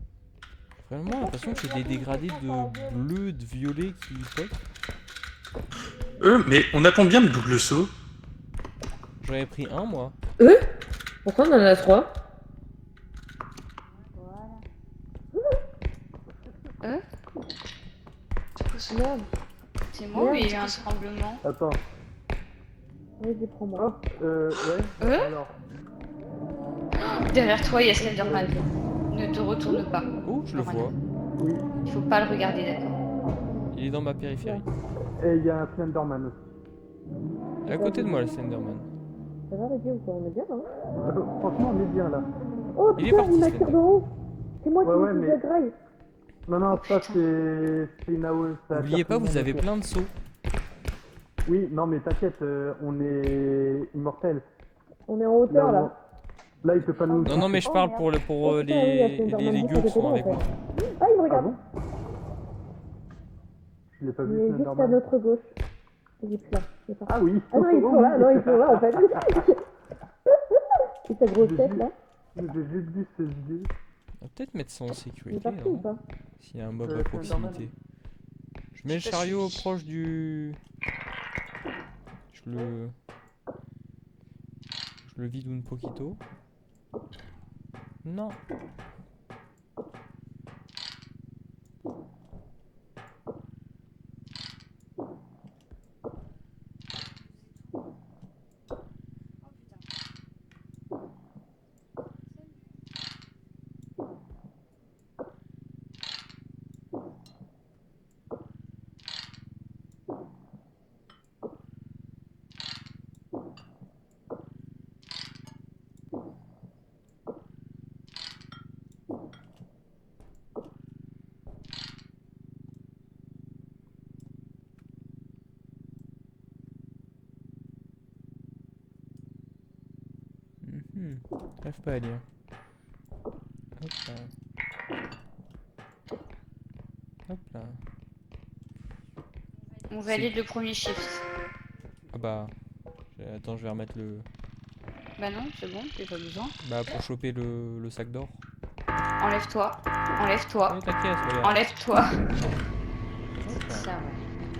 vraiment l'impression que c'est des dégradés de bleu, de violet qui pop. Mais on a combien de double saut? J'en ai pris un moi. Pourquoi on en a 3? Merde. C'est moi ou il y a eu un tremblement? Attends. Vas-y, prends-moi. Ouais. Alors. Derrière toi, il y a Slenderman. Ne te retourne pas. Oh, je le vois. Oui. Il faut pas le regarder, d'accord? Il est dans ma périphérie. Et il y a un Slenderman aussi. Il est à côté de moi le Slenderman. Ça va, vas-y, on est bien, hein? Franchement, on est bien là. Oh, Il est putain, parti, il m'attire Slenderman. d'en haut. C'est moi Ouais, qui me mais- suis graille. Non, ça c'est une AOE. N'oubliez pas, vous avez plein de sauts. Oui, non, mais t'inquiète, on est immortel. On est en hauteur, là. Là, il peut pas nous. Non, mais je parle pour Oh, putain, oui, il y a Slenderman les juste à gueux qui côté sont de avec moi, moi. en fait. Ah, il me regarde. Je l'ai pas Il vu, est juste à Slenderman. notre gauche. Il est plus là. Il est parti. Ah oui. Ah non, ils sont là, non, ils sont là, en fait. C'est sa grosse tête, là. J'ai juste vu ses yeux. On va peut-être mettre ça en Il est sécurité, parti ou non? pas? S'il y a un mob à Slenderman. proximité. Je mets le chariot proche du... Je le vide un poquito. Non. J'arrive pas à lire. Hop là. Hop là. On valide le premier shift. Ah bah... Attends, je vais remettre le... Bah non, c'est bon, j'ai pas besoin. Bah pour choper le sac d'or. Enlève-toi. Enlève-toi. Oui, t'inquiète, regarde. Enlève-toi. Hop là. Ça, ouais.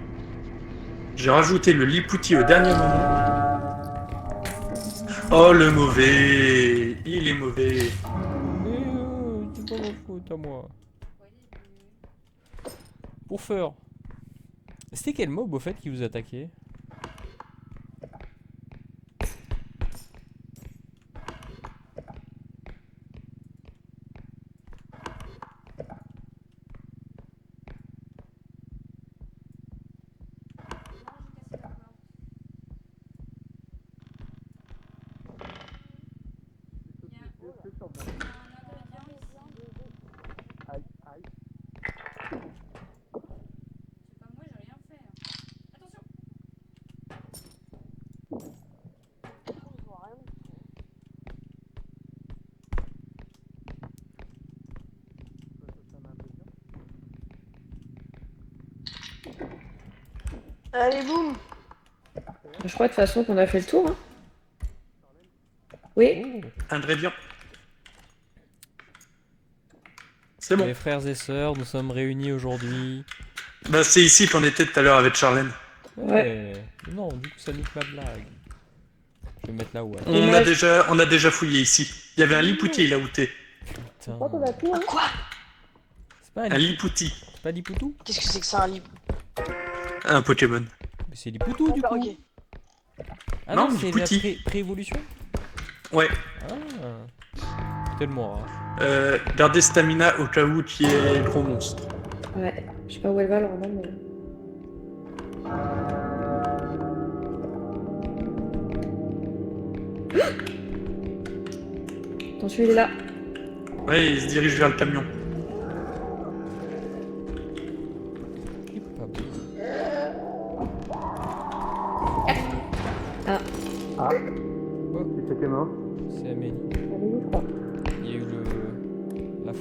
J'ai rajouté le lipouti au dernier moment. Oh, le mauvais. Il est mauvais. Mais c'est pas ma faute à moi. Pour faire. C'était quel mob au fait qui vous attaquait? Allez, boum. Je crois de toute façon qu'on a fait le tour, hein. Oui. Oh. Ingrédients. C'est bon. Les frères et sœurs, nous sommes réunis aujourd'hui. Bah, c'est ici qu'on était tout à l'heure avec Charlène. Ouais. Non, du coup ça nique ma blague. Je vais mettre là où elle. On a déjà fouillé ici. Il y avait un lipouti là où t'es. Putain. On a tout, hein. Quoi? C'est pas Un un lipouti. C'est pas Lipoutou? Qu'est-ce que c'est que ça, un lit? Un Pokémon. Mais c'est Lipoutou du coup. Ok. Ah Non, non, c'est la Lipouti. pré-évolution. Ouais. Ah. Tellement rare. Gardez stamina au cas où tu es gros monstre. Ouais. Je sais pas où elle va, alors non, mais... Attention, il est là. Ouais, il se dirige vers le camion.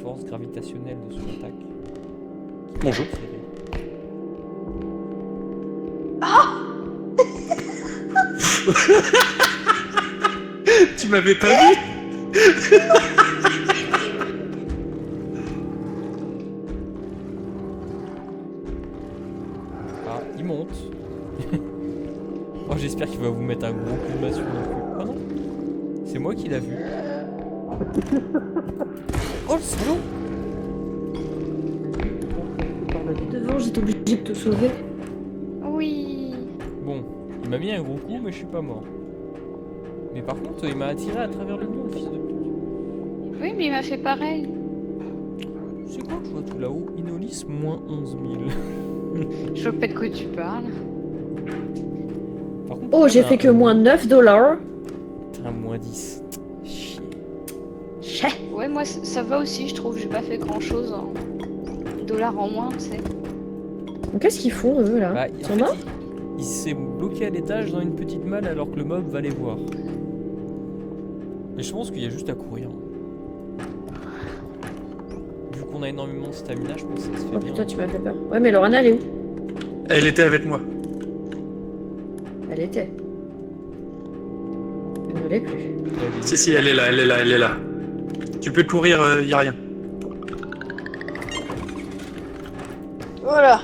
force gravitationnelle de son attaque. Bonjour. Tu m'avais pas vu? Ah, il monte. Oh, j'espère qu'il va vous mettre un gros coup de massue non plus. Oh non, c'est moi qui l'a vu. Oh le salaud! Devant, j'étais obligée de te sauver. Oui. Bon, il m'a mis un gros coup, mais je suis pas mort. Mais par contre, il m'a attiré à travers le mur, le fils de pute. Oui, mais il m'a fait pareil. C'est quoi que je vois tout là-haut? Inolis, moins 11 000. Je vois pas de quoi tu parles. Par contre, Oh, j'ai fait que moins $9. Putain, moins 10. Chier. Chais. Ouais, moi ça va aussi, je trouve. J'ai pas fait grand chose en dollars en moins, tu sais. Qu'est-ce qu'ils font eux là? Bah, Ils en sont fait, morts? il s'est bloqué à l'étage dans une petite malle alors que le mob va les voir. Mais je pense qu'il y a juste à courir. Vu qu'on a énormément de stamina, je pense que ça se fait Oh bien. putain, tu m'as fait peur. Ouais, mais Lorana, elle est où? Elle était avec moi. Elle était. Elle ne l'est plus. Si, elle est là, elle est là, elle est là. Tu peux courir, y a rien. Voilà.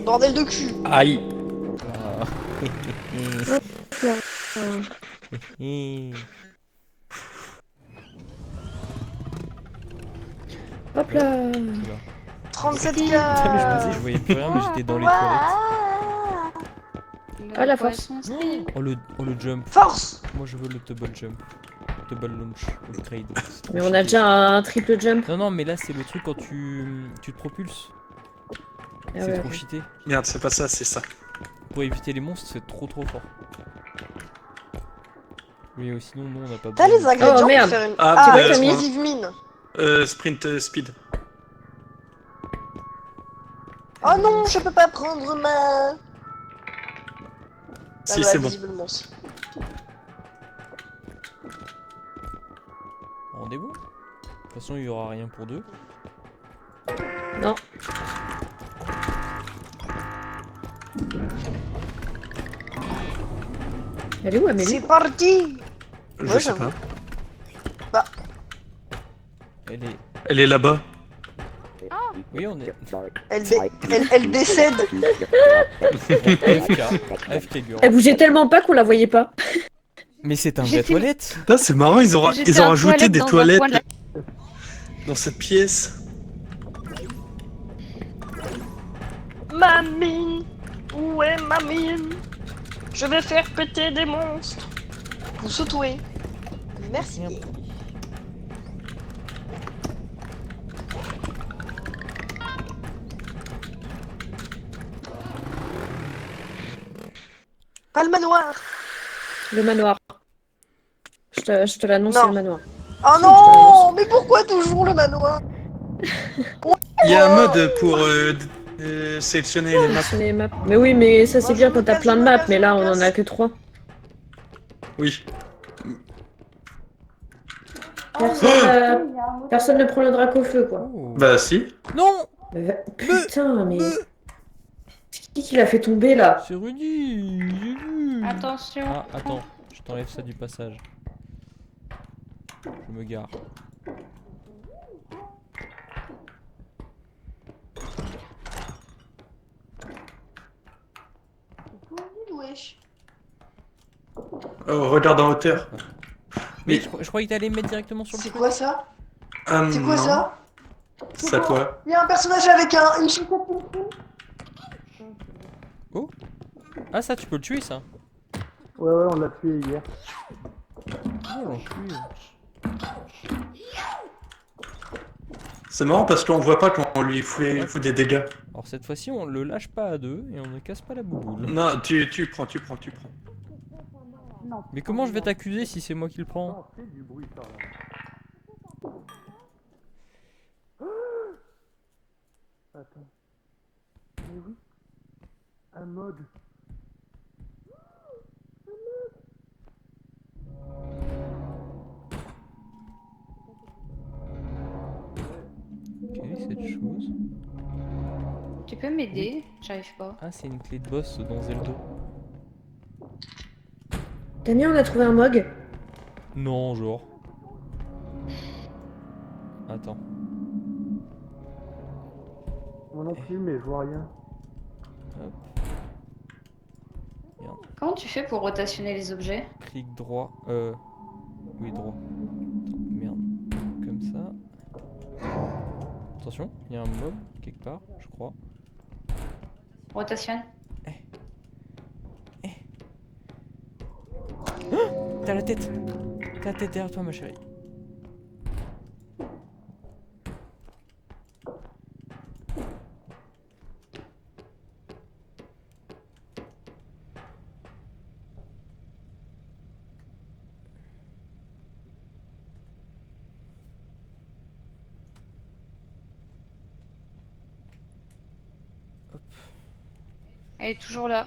Bordel de cul. Aïe. Hop là. 37 Putain, mais je me disais, k. je voyais plus rien, mais j'étais dans les toilettes. Ah, la force. Oh le jump. Force. Moi je veux le double jump. Double launch. Upgrade. C'est trop Mais on a cheaté. déjà un triple jump. Non, non, mais là c'est le truc quand tu te propulses. Ah C'est ouais, trop ok. cheaté. Merde, c'est pas ça, c'est ça. Pour éviter les monstres, c'est trop fort. Oui, sinon, non, on n'a pas T'as les besoin. ingrédients Oh, pour merde. faire une. Ah, ouais, t'as mis- explosive mine. Sprint speed. Oh non, je peux pas prendre ma. Si, bah, c'est bon. visiblement, si. Rendez-vous. De toute façon, il y aura rien pour deux. Non. Elle est où, Amélie? C'est parti. Je Ouais, sais j'avoue. pas. Elle est. Elle est là-bas. Oui, on est. Elle décède. AFK. AFK girl. Elle bougeait tellement pas qu'on la voyait pas. Mais c'est un vrai J'étais- toilette. Putain, c'est marrant, ils ont J'étais en rajouté toilette des dans un toilettes coin de la- dans cette pièce. Ma mine. Où est ma mine? Je vais faire péter des monstres. Vous sautouez. Merci. Rien pris. Pas le manoir. Le manoir. Je te l'annonce, Non. c'est le manoir. Oh non, mais pourquoi toujours le manoir? Il y a un mode pour sélectionner les maps. Sur les maps. Mais oui, mais ça c'est Moi, bien je quand me t'as casse, plein de je me maps, casse, mais je là me on en a casse. que 3. Oui. Personne ne prend le Dracofeu quoi. Oh. Bah si. Non. Putain, mais. C'est qui l'a fait tomber là? C'est Rudy. J'ai vu. Attention. Ah, attends. Je t'enlève ça du passage. Je me gare. Wesh. Oh, regarde en hauteur. Mais Mais- je croyais que t'allais me mettre directement sur le C'est truc. quoi ça? Ah, C'est quoi non. ça? Ça quoi? Il y a un personnage avec une chaussette. Ah, ça, tu peux le tuer, ça. Ouais, on l'a tué hier. Oh, l'enculé. C'est marrant parce qu'on voit pas quand on lui fout des dégâts. Alors, cette fois-ci, on le lâche pas à deux et on ne casse pas la bouboule. Non, tu prends. Mais comment je vais t'accuser si c'est moi qui le prends? Un mode. quelque chose. Tu peux m'aider? J'arrive pas. Ah, c'est une clé de boss dans Zelda. Damien, on a trouvé un mog. Non, genre. Attends. Moi non plus, mais je vois rien. Hop. Merde. Comment tu fais pour rotationner les objets? Clic droit. Oui, droit. Attends, merde. Comme ça. Attention, il y a un mob quelque part, je crois. Rotationne. T'as la tête! T'as la tête derrière toi, ma chérie. Elle est toujours là.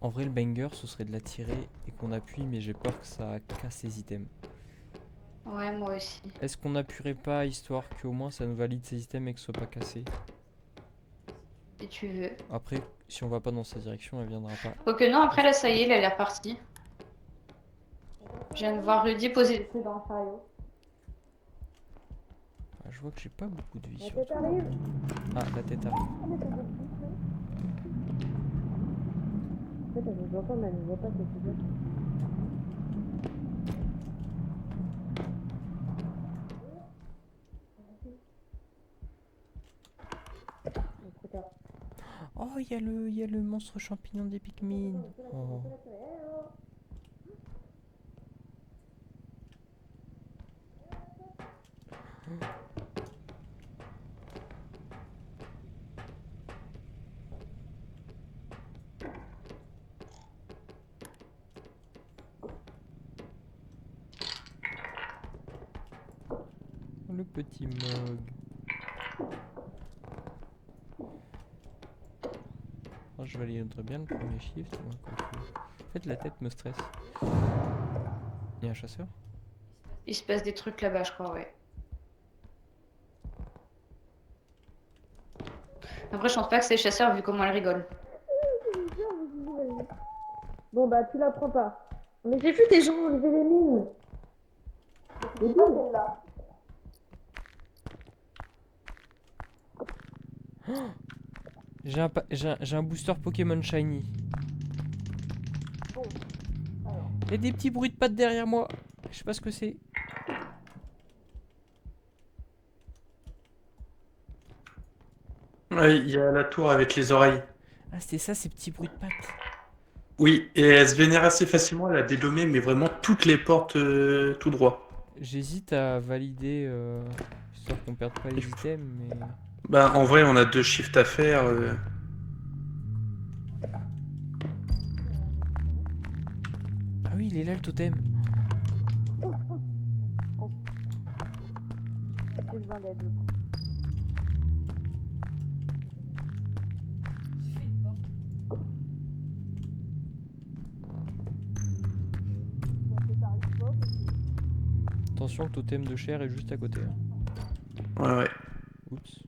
En vrai, le banger, ce serait de la tirer et qu'on appuie, mais j'ai peur que ça casse les items. Ouais, moi aussi. Est-ce qu'on n'appuierait pas, histoire qu'au moins ça nous valide ces items et que ce soit pas cassé? Si tu veux. Après, si on va pas dans sa direction, elle viendra pas. Quoique non, après là, ça y est, elle est repartie. Je viens de voir Rudy poser le truc dans le chariot. Ah, je vois que j'ai pas beaucoup de vie sur toi. Ah, la tête arrive. Oh, il y a le monstre champignon des Pikmin. Oh. Le petit mog. Oh, je validerai bien le premier shift. Ouais, en fait, la tête me stresse. Il y a un chasseur? Il se passe des trucs là-bas, je crois, ouais. Après, je pense pas que c'est les chasseurs vu comment elle rigole. Bon bah tu la prends pas. Mais j'ai vu des gens enlever les mines. Les mines là. J'ai un booster Pokémon Shiny. Il y a des petits bruits de pattes derrière moi. Je sais pas ce que c'est. Ouais, il y a la tour avec les oreilles. Ah, c'était ça, ces petits bruits de pattes. Oui, et elle se vénère assez facilement, elle a dédommé, mais vraiment toutes les portes tout droit. J'hésite à valider, histoire qu'on perde pas les items, mais... Bah, en vrai, on a 2 shifts à faire. Ah oui, il est là le totem. Attention, le totem de chair est juste à côté. Hein. Ouais, ouais. Oups.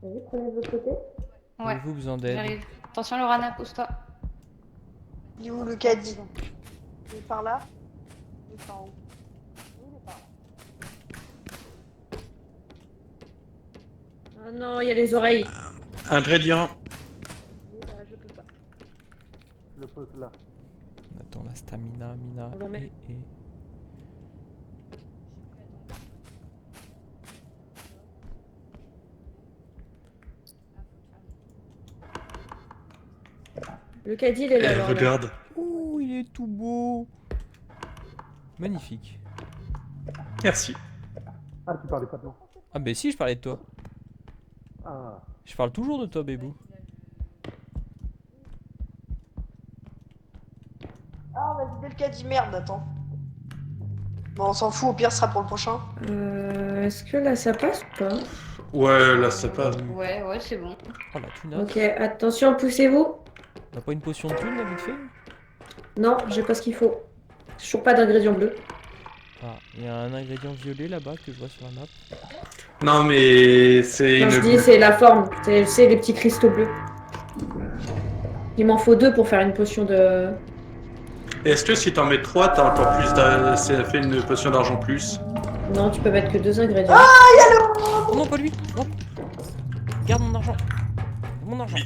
Vas-y, prenez de l'autre côté. Ouais, Avez-vous besoin d'aide? j'arrive. Attention, Lorana, pousse-toi. Il est où le caddie? Il est par là? Il est par où? Il est par là. Oh non, il y a les oreilles. Ingrédients. Je peux pas. Le pose là. On attend la stamina, mina, On l'en met. et... Le caddie, il est là. Elle Lorna. regarde. Ouh, il est tout beau. Magnifique. Merci. Ah, tu parlais pas de moi. Ah bah si, je parlais de toi. Ah. Je parle toujours de toi, Bébou. Ah, on va vider le caddie, merde, attends. Bon, on s'en fout, au pire, ce sera pour le prochain. Est-ce que là ça passe ou pas? Ouais, là, ça passe. Ouais, ouais, c'est bon. Oh la tunasse. Ok, attention, poussez-vous. On a pas une potion de thune là, vite fait? Non, j'ai pas ce qu'il faut. Toujours pas d'ingrédient bleu. Ah, il y a un ingrédient violet là-bas que je vois sur la map. Non, mais c'est Non, je dis, une. c'est la forme. C'est les petits cristaux bleus. Il m'en faut 2 pour faire une potion de... Est-ce que si t'en mets 3, t'as encore plus ça fait une potion d'argent plus? Non, tu peux mettre que 2 ingrédients. Oh non, pas lui. Hop. Garde mon argent. Mon argent.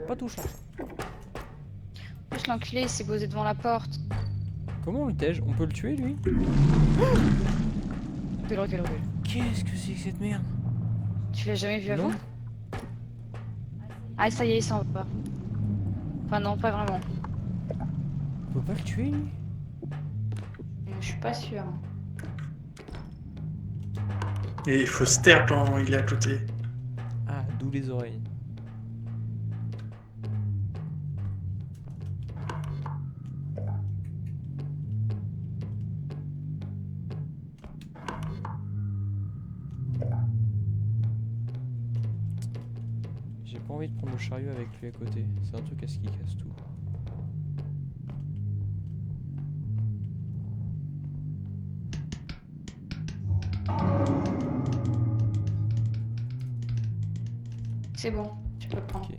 Pas touchant. En plus, l'enculé, il s'est posé devant la porte. Comment on le tège? On peut le tuer lui? Recule. Qu'est-ce que c'est que cette merde? Tu l'as jamais vu Non. avant? Ah, ça y est, il s'en va. Enfin, non, pas vraiment. On peut pas le tuer lui? Je suis pas sûre. Et il faut se taire quand il est à côté. Ah, d'où les oreilles. J'ai pas envie de prendre le chariot avec lui à côté. C'est un truc à ce qui casse tout. C'est bon, tu peux le prendre. Ok.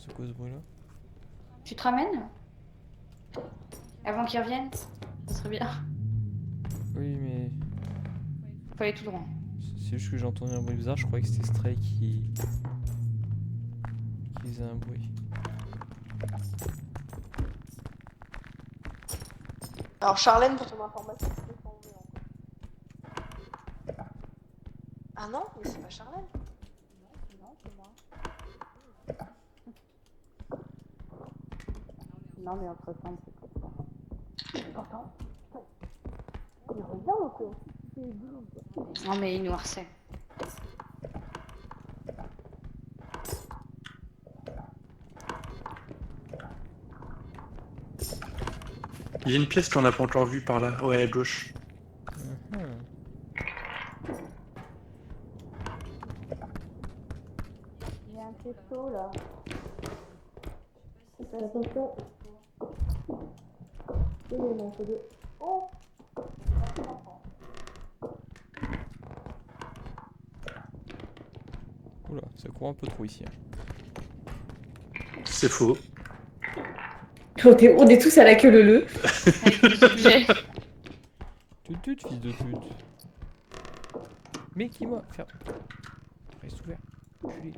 C'est quoi ce bruit là? Tu te ramènes? Avant qu'il revienne? Ça serait bien. Oui mais Faut aller tout droit. c'est juste que j'ai entendu un bruit bizarre, je croyais que c'était Stray qui faisait un bruit. Alors Charlène, pour ton information, c'est pas enlevé encore. Ah non, mais c'est pas Charlène. Non, c'est moi. Non, mais entre temps, c'est comme ça. Pourtant, il revient le coup. Non, mais il nous harcèle. Il y a une pièce qu'on n'a pas encore vue par là. Ouais, à gauche. Mhm. Il y a un cristaux là. Attention. Il m'en faut 2. Oula, ça court un peu trop ici. Hein. C'est faux. On est tous à la queue leu. Avec des objets. Tut, fils de pute. Mais qui m'a... Ferme. Reste ouvert. Enculé.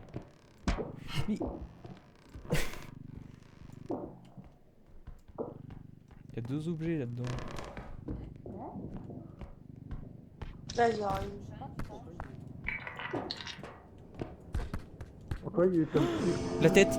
Mais... Il y a 2 objets là-dedans. Là, il y a Pourquoi il est comme La tête.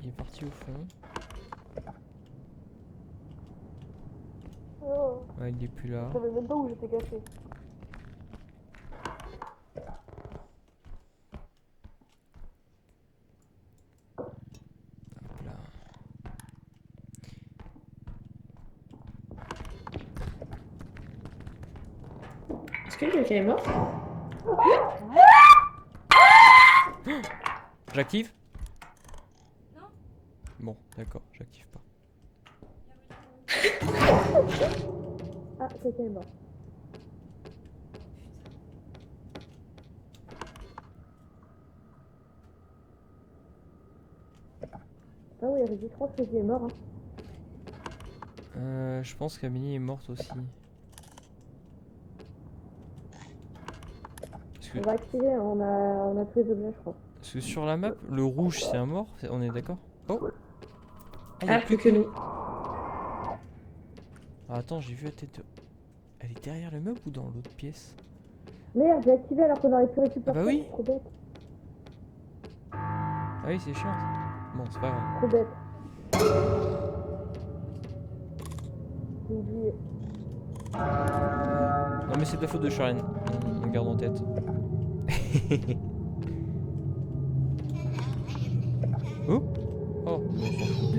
Il est parti au fond. Ouais, il est plus là. Je savais même pas où j'étais caché. Hop là. Est-ce que quelqu'un est mort? J'active? Non. Bon, d'accord, j'active pas. Ah, quelqu'un est mort. Ah oui, Rudy, je crois que Rudy est mort. Hein. Je pense qu'Amélie est morte aussi. On va activer, on a tous les objets, je crois. Parce que sur la map, le rouge c'est un mort, on est d'accord? Oh! Ah, plus que nous. Ah, attends, j'ai vu la tête de... Elle est derrière le meuble ou dans l'autre pièce? Merde, j'ai activé alors qu'on aurait pu récupérer. Ah bah oui. Trop bête. Ah oui, c'est chiant. Bon, c'est pas grave. Trop bête. J'ai oublié. Non mais c'est de la faute de Charlène, on garde en tête. Oh! Oh, on s'en fout.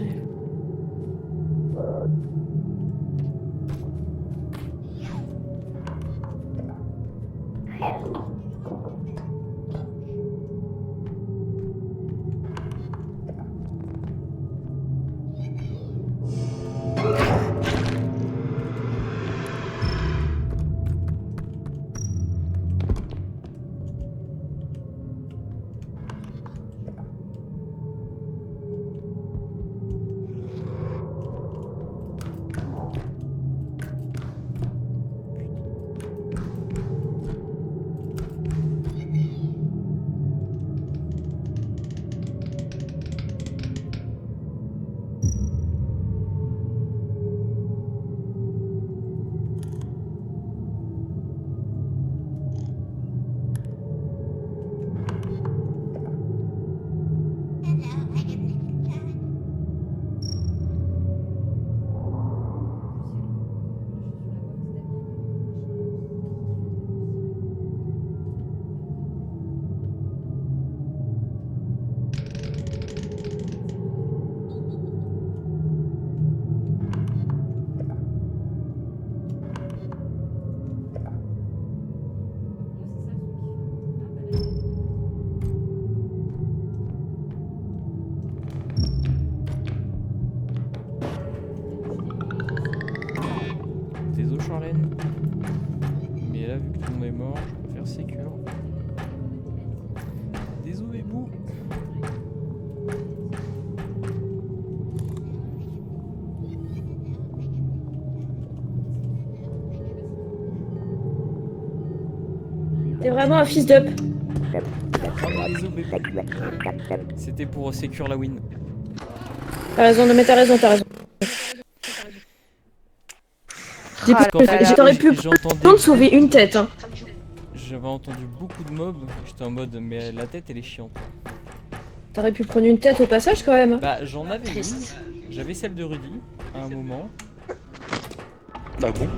Désolé Charlène. Mais là, vu que tout le monde est mort, je préfère sécure. Désolé Bou. T'es vraiment un fils d'up. Oh mais désolé bébé. C'était pour sécure la win. T'as raison, non mais t'as raison, t'as raison. Ah là là. T'aurais pu prendre sauver une tête. Hein. J'avais entendu beaucoup de mobs, j'étais en mode mais la tête elle est chiante. T'aurais pu prendre une tête au passage quand même. Bah j'en avais une, Triste. j'avais celle de Rudy à un moment. Ah bon?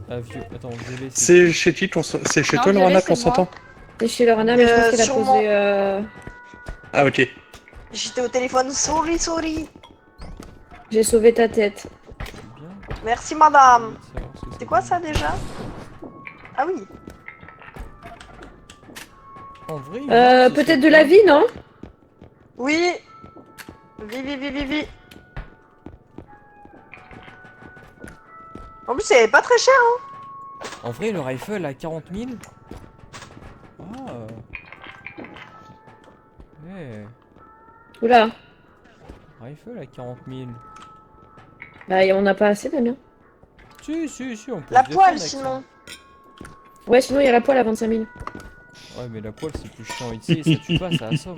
Ah vieux, attends, VV C'est chez qui c'est chez Non, toi, je Lorana, l'ai, qu'on c'est moi. s'entend? C'est chez Lorana, mais je pense qu'elle a sûrement. posé. Ah, ok. J'étais au téléphone, sorry. J'ai sauvé ta tête. c'est bien. Merci madame. de savoir ce que C'est quoi ça déjà? Ah oui. En vrai, il marche, ce Peut-être de truc, la hein. vie, non? Oui. Vi. En plus, c'est pas très cher. Hein. En vrai, le rifle à 40 000. Ah. Ouais. Oula. Rifle à 40 000. Bah, on n'a pas assez, Damien. Si, on peut La se poêle défendre avec sinon. Ouais, sinon il y a la poêle à 25 000. ça. Ouais, mais la poêle c'est plus chiant ici, ça tue pas, ça assomme.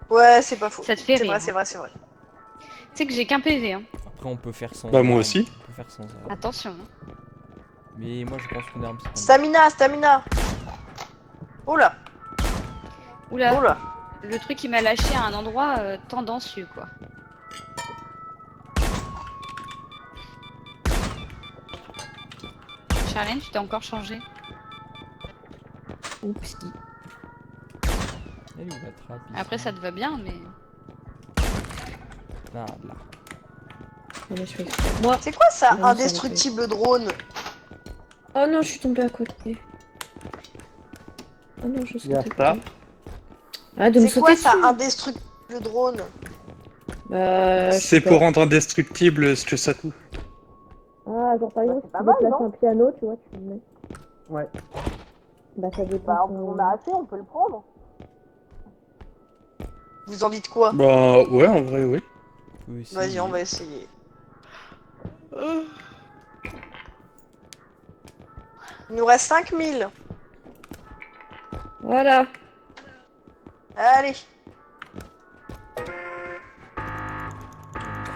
Ouais, c'est pas faux. Ça te fait C'est rire. vrai, c'est vrai. Tu sais que j'ai qu'un PV, hein. Après, on peut faire sans. Bah, moi arme, aussi. On peut faire sans arme. Attention. Hein. Mais moi, je pense qu'une arme c'est pas Stamina. Oh là. Oula, le truc il m'a lâché à un endroit tendancieux, quoi. Charlène, tu t'es encore changé. Oups. Elle est où la trappe ici? Après, ça te va bien, mais. Ah, là. Non, mais je fais exprès. Moi. C'est quoi ça, Non, ça indestructible drone? Oh non, je suis tombée à côté. Oh non, je suis tombée. ça. Ah, de me C'est quoi sauter ça, dessus. indestructible drone? Bah, je sais C'est pas. pour rendre indestructible ce que ça touche. Ah, genre par exemple, si pas tu mal, déplaces non un piano, tu vois, tu le mets. Ouais. Bah, ça dépend. Bah, on a assez, on peut le prendre. Vous en dites quoi? Bah ouais, en vrai, oui. Oui, si. Vas-y, on va essayer. Il nous reste 5000. Voilà. Allez. Les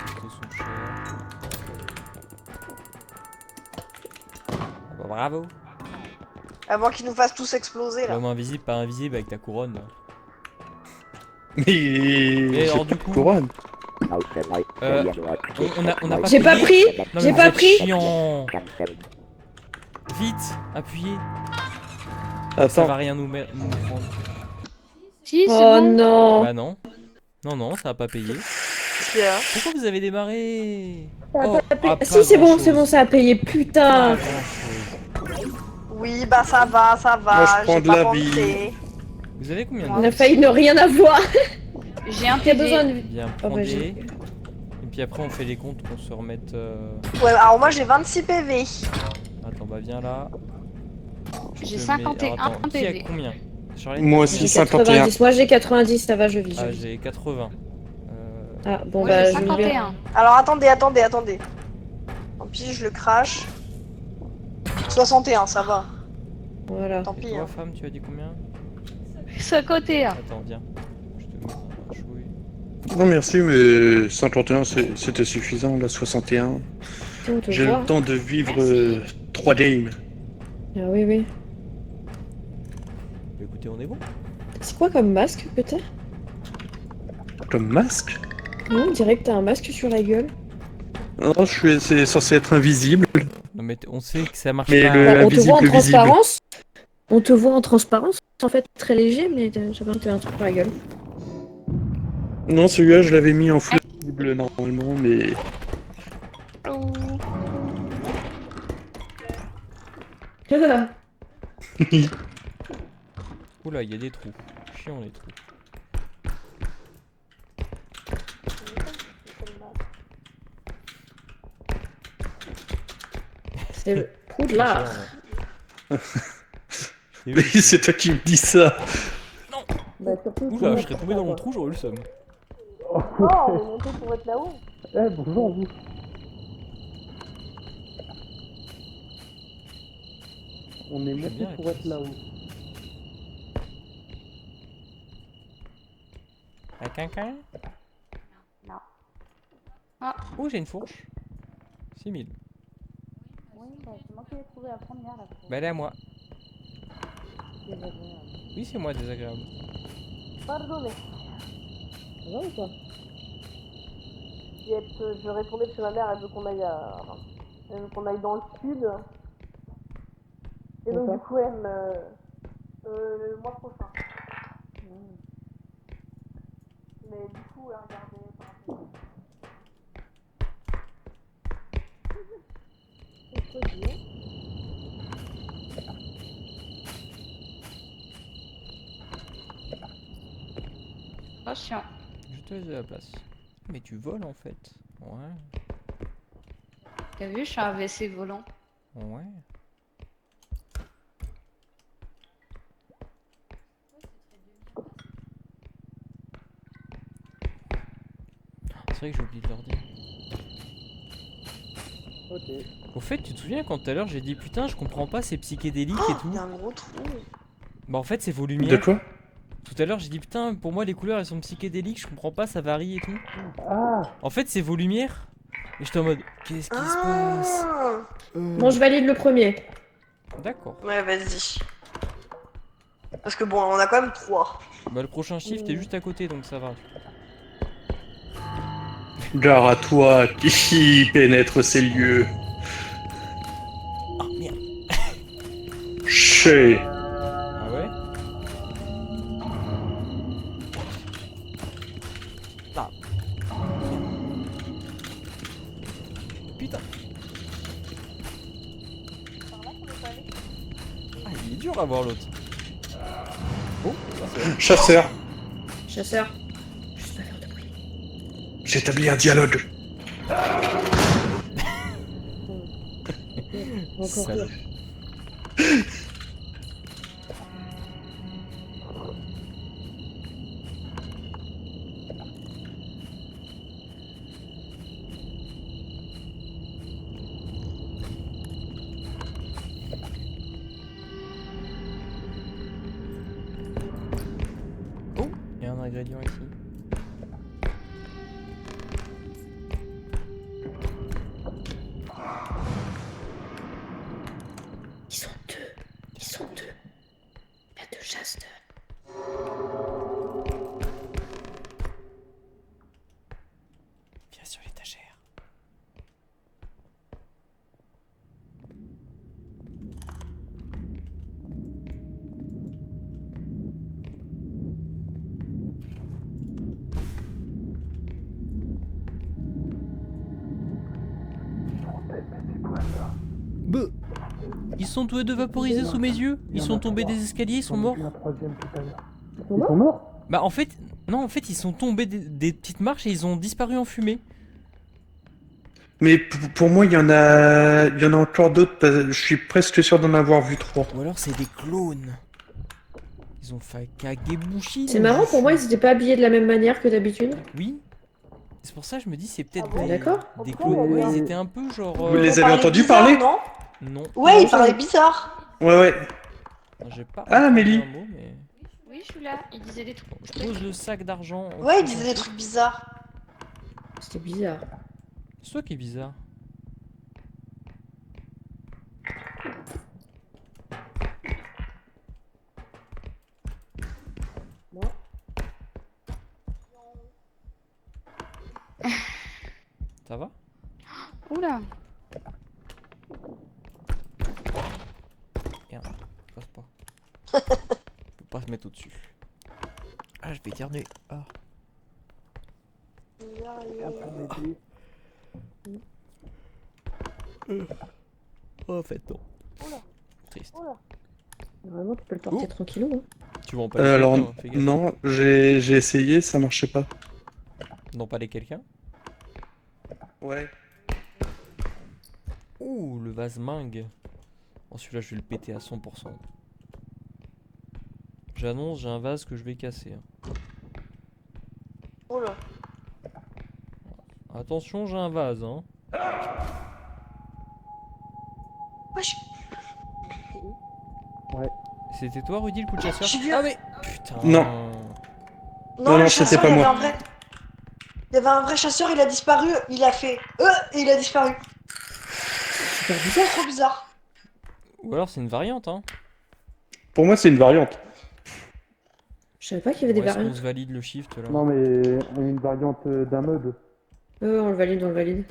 cristaux sont chers. Ah bah, bravo. Avant qu'ils nous fassent tous exploser là. L'homme invisible, pas invisible avec ta couronne. Là. Mais alors, j'ai du pas de coup- couronne. On a pas J'ai pas payé. pris. Non, mais J'ai vous pas êtes pris. chiant. Vite, appuyez. Ça Attends, va rien nous prendre. Si, c'est Oh bon. non. Bah non. Non, ça a pas payé. Qu'est-ce qu'il y a? Pourquoi vous avez démarré? Ça a Oh, pas payé. ah, pas Si c'est bon, grand-chose. c'est bon, ça a payé. Pas Putain. grand-chose. Oui, bah ça va, ça va. Moi, je prends J'ai de pas la pensé. vie. Vous avez combien On de a failli ne rien avoir. J'ai un Qui a PV. besoin de. Bien, Oh, prends bah, des. j'ai- Et puis après, on fait les comptes qu'on se remette. Ouais, alors moi j'ai 26 PV. Attends, bah viens là. Je J'ai te 51 Alors, attends, qui a PV. combien Charlotte Moi J'ai aussi, 51. 90. Moi j'ai 90, ça va, je vis. je Ah, vis. j'ai 80. Ah bon Moi bah j'ai je veux bien. 51. Alors attendez. Tant pis, je le crache. 61, ça va. Voilà. Tant Et pis. toi, Hein. femme, tu as dit combien 51. Attends, viens. Je te mets un chouille. Non, merci, mais 51, c'était suffisant. Là, 61. Tiens, on te J'ai voit. le temps de vivre Merci. 3 games. Ah oui, oui. Bah, écoutez, on est bon. C'est quoi comme masque peut-être? Comme masque? Non, on dirait que t'as un masque sur la gueule. Non, c'est censé être invisible. Non, mais on sait que ça marche Mais pas. le- Bah, on te voit en invisible, visible. transparence. On te voit en transparence. En fait, très léger, mais j'avais un truc sur la gueule. Non, celui-là, je l'avais mis en full visible normalement, mais. Oula, il y a des trous. Chiant les trous. C'est le Poudlard. C'est Mais c'est toi qui me dis ça. Bah, surtout, Oula, je serais tombé dans mon trou, j'aurais eu le seum. Oh, on est monté pour être là-haut. Eh, bonjour, vous. On est J'aime bien monté la pour être là-haut. À quelqu'un Non. Ah. Oh, j'ai une fourche. 6000. Oui, c'est moi qui l'ai trouvé la première là. Bah, elle est à moi. Oui, c'est moi, désagréable. Pardonnez. Je vais retourner chez ma mère, elle veut qu'on aille elle veut qu'on aille dans le sud. Et donc du coup elle me... le mois prochain. Mais du coup, regardez par rapport. Attention. Je te laisse de la place. Mais tu voles en fait. Ouais. T'as vu, je suis un WC volant. Ouais. C'est vrai que j'ai oublié de leur dire. Ok. Au fait, tu te souviens quand tout à l'heure j'ai dit putain, je comprends pas ces psychédéliques et tout. Il y a un gros trou. Bah en fait, c'est vos De lumières. quoi? Tout à l'heure j'ai dit putain, pour moi les couleurs elles sont psychédéliques, je comprends pas, ça varie et tout. Ah! En fait, c'est vos lumières. Et j'étais en mode qu'est-ce qui se passe? Ah Bon, je valide le premier. D'accord. Ouais, vas-y. Parce que bon, on a quand même 3. Bah le prochain shift est juste à côté donc ça va. Gare à toi qui pénètre ces lieux. Ah merde. Chez. Ah ouais? Ah. Putain. Ah, il est dur à voir l'autre. Oh, ça c'est... Chasseur. Chasseur. Juste pas faire de bruit. J'établis un dialogue. Encore Salope. pire. d'ingrédients ici. Ils sont deux. Ils sont deux. Il y a deux chasseurs. Viens sur l'étagère. Bah, ils sont tous les deux vaporisés sous mes yeux. Ils sont tombés des escaliers, ils sont morts. Ils sont morts? Bah en fait, non, en fait ils sont tombés des petites marches et ils ont disparu en fumée. Mais pour moi, il y en a encore d'autres. Je suis presque sûr d'en avoir vu 3. Ou alors c'est des clones. Ils ont fait Kagebushi. C'est marrant, pour moi, ils étaient pas habillés de la même manière que d'habitude. Oui. C'est pour ça que je me dis c'est peut-être bon des, D'accord. des clones. Ouais, ils étaient un peu genre. Vous les avez parlait entendus bizarre, parler? Non. Non. Ouais, Non, il parlait bizarre. Ouais. J'ai pas. Ah, entendu Mélie. un mot, mais... Oui, je suis là. Il disait des trucs. Bon, je pose le sac d'argent. Ouais, il disait des trucs bizarres. C'était bizarre. C'est toi qui est bizarre. Ça va? Oula. Merde, passe pas. Je peux pas se mettre au-dessus. Ah, je vais éternuer. Ah. Oh, en fait, non. Triste. Vraiment, tu peux le porter tranquillou. Hein. Tu vas en parler Alors, quelqu'un, fais gaffe. non, j'ai essayé, ça marchait pas. Non, pas les quelqu'un. Ouais. Ouh, le vase mingue. Oh, celui-là, je vais le péter à 100%. J'annonce, j'ai un vase que je vais casser. Hein. Oh là. Attention, j'ai un vase. Hein. Wesh. C'était toi, Rudy, le coup de chasseur? J'ai vu Ah, mais putain. Non. Non, Non, le c'était chasseur, pas il y moi. avait un vrai. Il y avait un vrai chasseur, il a disparu, il a fait et il a disparu. Super bizarre. Trop bizarre. Ou alors, c'est une variante, hein. Pour moi, c'est une variante. Je savais pas qu'il y avait des Est-ce qu'on variantes. se valide le shift là? Non, mais une variante d'un mode. On le valide, on le valide.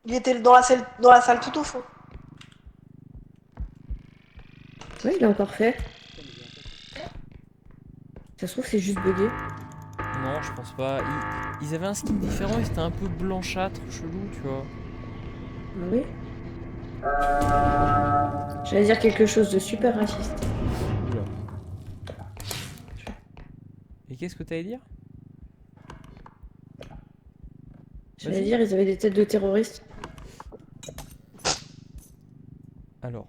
Il était dans la salle tout au fond. Ouais, il a encore fait. Ça se trouve, c'est juste bugué. Non, je pense pas. Ils avaient un skin différent, ils étaient un peu blanchâtre, chelou, tu vois. Ah oui. J'allais dire quelque chose de super raciste. Oula. Et qu'est-ce que t'allais dire? J'allais Vas-y. dire, ils avaient des têtes de terroristes. Alors.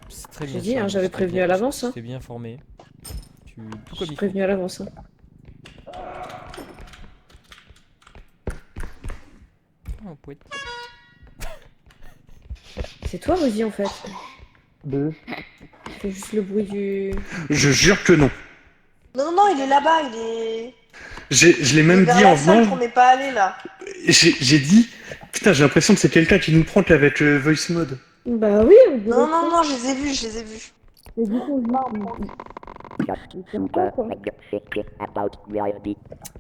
C'est très J'ai bien. dit, ça, hein, j'avais c'était prévenu bien- à l'avance, hein. C'était bien formé. Tout Je comme suis il faut. prévenu à l'avance. Hein. Oh, poète. C'est toi, Rudy, en fait. Deux. Tu fais juste le bruit du... Je jure que non. Non, il est là-bas, il est. Je l'ai Il est même vers dit la en salle venant. qu'on n'est pas allé là. J'ai dit, putain, j'ai l'impression que c'est quelqu'un qui nous prend avec le voice mode. Bah oui, on dirait Non, je les ai vus, je les ai vus. C'est du coup,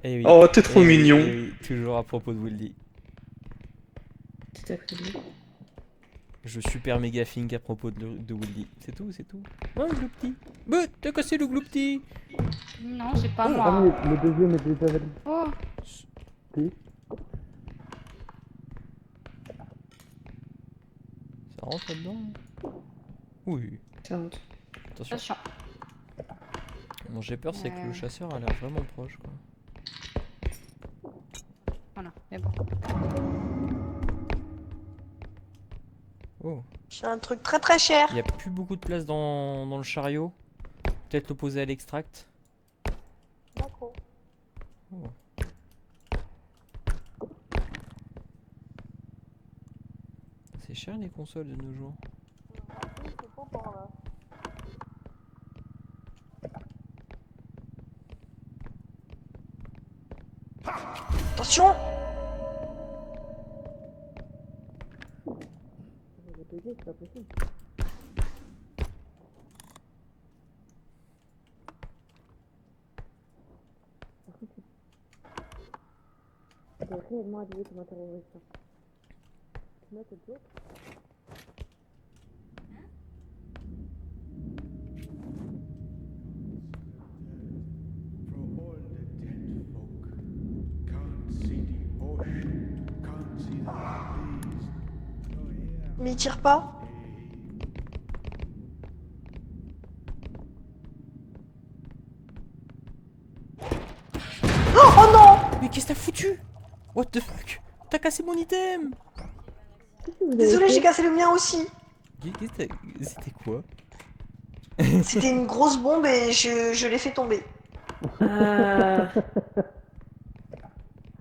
Eh oui. Oh, t'es trop Eh oui, mignon. eh oui, toujours à propos de Wildy. C'est à côté de lui. Je super méga think à propos de Wildy. C'est tout, c'est tout. Oh, le gloupti. Mais t'as cassé le gloupti. Non, c'est pas moi. le deuxième est déjà validé. Oh, Ça rentre là-dedans? Oui. Ça rentre. Attention. attention. Bon, j'ai peur, c'est que le chasseur a l'air vraiment proche, quoi. Voilà, mais bon. Oh. J'ai un truc très très cher. Il n'y a plus beaucoup de place dans le chariot. Peut-être l'opposer à l'extract. D'accord. Oh. C'est cher les consoles de nos jours. Attention! Réellement habillé comme un terroriste. Mais il tire pas? Oh non! Mais qu'est-ce que t'as foutu? What the fuck? T'as cassé mon item! Désolé, j'ai cassé le mien aussi. C'était quoi? C'était une grosse bombe et je l'ai fait tomber. Ah.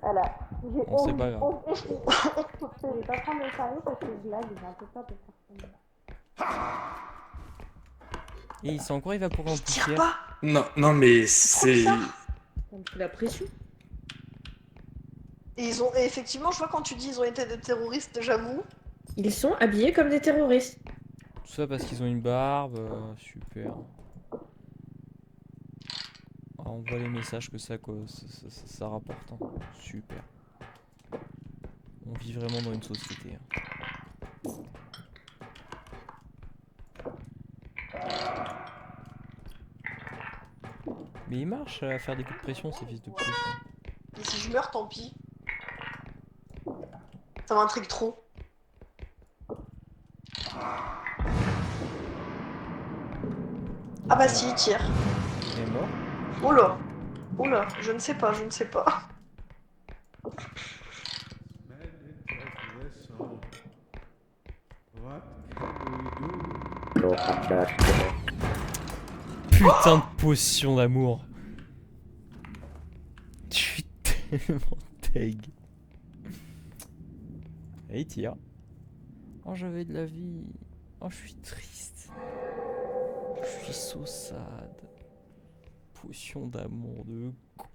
Voilà. Bon, c'est pas grave. Je vais pas prendre le sérieux parce que je blague, j'ai un peu peur de faire ça. Et ils sont encore évaporés en Il tire poussière. pas! Non, mais c'est. Ça me fout la pression. Et et effectivement, je vois quand tu dis ils ont été des terroristes, j'avoue. Ils sont habillés comme des terroristes. Tout ça parce qu'ils ont une barbe. Super. Ah, on voit les messages que ça, quoi, ça rapporte. Hein. Super. On vit vraiment dans une société. Hein. Mais ils marchent à faire des coups de pression, ces fils de pute. Hein. Et si je meurs, tant pis. Ça m'intrigue trop. Ah bah si, il tire. Il est mort. Oula. Oula, je ne sais pas, je ne sais pas. Putain de potion d'amour. Je suis tellement deg. Et il tire. Oh, j'avais de la vie. Oh, je suis triste. Je suis so sad. Potion d'amour de con.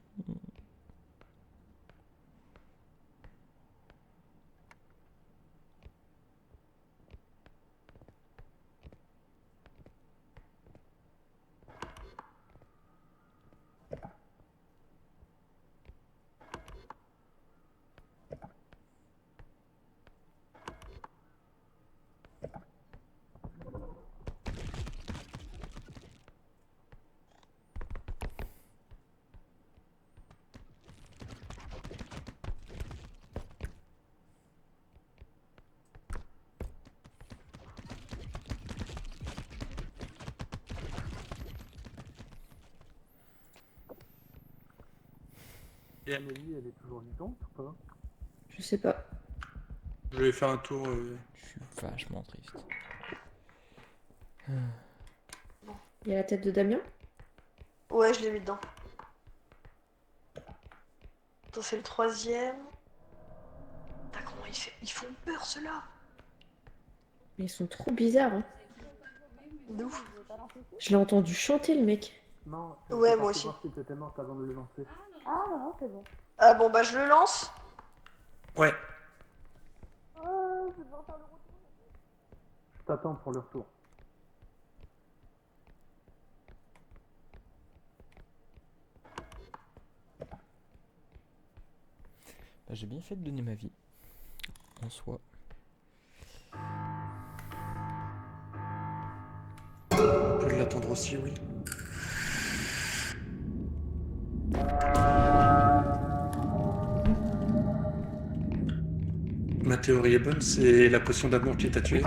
Et Amélie, elle est toujours vivante ou pas? Je sais pas. Je vais faire un tour. Je suis vachement triste. Il y a la tête de Damien. Ouais, je l'ai mis dedans. Attends, c'est le troisième. Putain, comment il fait? Ils font peur, ceux-là. Mais ils sont trop bizarres. Hein. De ouf. Je l'ai entendu chanter le mec. Non, Ouais, moi aussi. Si t'étais morte avant de le lancer. Ah non, c'est bon. Ah bon, bah je le lance. Ouais. Je t'attends pour le retour. Bah, j'ai bien fait de donner ma vie. En soi. On peut l'attendre aussi, oui. Ma théorie est bonne, c'est la potion d'amour qui t'a tué.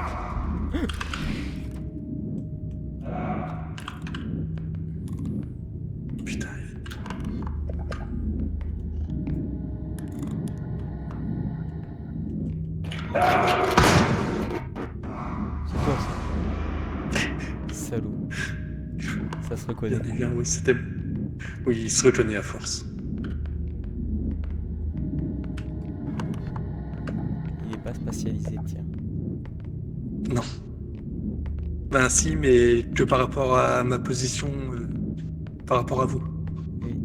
Putain. C'est quoi ça? Salaud. Ça se reconnaît. Bien, oui, c'était. Oui, il se reconnaît à force. Il est pas spatialisé, tiens. Non. Ben si, mais que par rapport à ma position, par rapport à vous. Oui.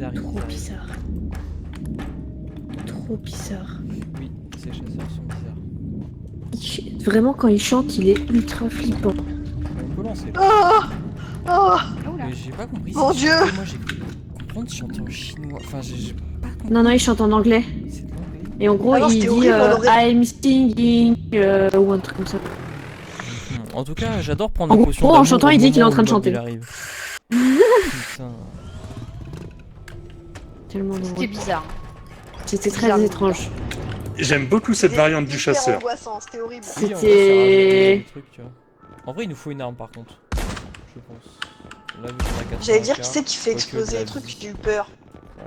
arrivent. Trop bizarre. Trop bizarre. Oui, ces chasseurs sont bizarres. Vraiment, quand il chante, il est ultra flippant. On peut lancer là. Oh Oh Oula. Mais j'ai pas compris. Mon si Dieu. chantait- Moi j'ai cru comprendre qu'il chantait en chinois. Enfin, j'ai pas compris. Non, non, il chante en anglais. C'est de l'anglais. Et en gros, Ah non, il c'était dit horrible, on aurait- I'm singing ou un truc comme ça. En tout cas, j'adore prendre En des gros, potions en d'amour chantant, au il dit qu'il est en moment train de où Bob, chanter. il arrive. Putain. Tellement C'était drôle. bizarre. C'était bizarre. très étrange. J'aime beaucoup cette variante du Hyper chasseur. angoissant, c'était horrible. Oui, en vrai, ça C'était- rajoute des trucs, tu vois. En vrai, il nous faut une arme par contre. Je pense. Là, vu qu'on a 400 J'allais dire AK, qui c'est qui fait quoique exploser de la les trucs, vie. j'ai eu peur.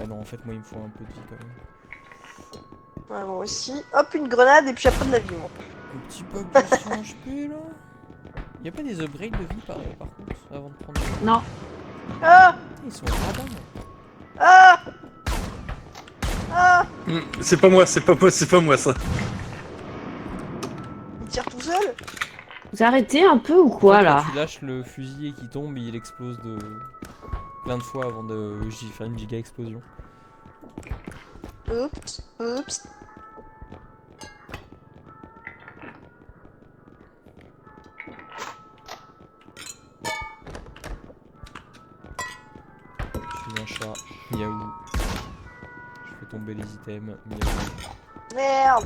Ouais, non, en fait, moi, il me faut un peu de vie quand même. Ouais, moi aussi. Hop, une grenade et puis après de la vie, moi. Le petit bug de 100 HP là. Y'a pas des upgrades de vie par contre avant de prendre. Non. Ah Ils sont radins. Ah Ah C'est pas moi, c'est pas moi ça. Il tire tout seul. Vous arrêtez un peu ou quoi Quand là? tu lâches le fusil et qu'il tombe, il explose de plein de fois avant de faire une giga explosion. Oups, oups. Je suis un chat, miaou. Je fais tomber les items, miaou. Merde.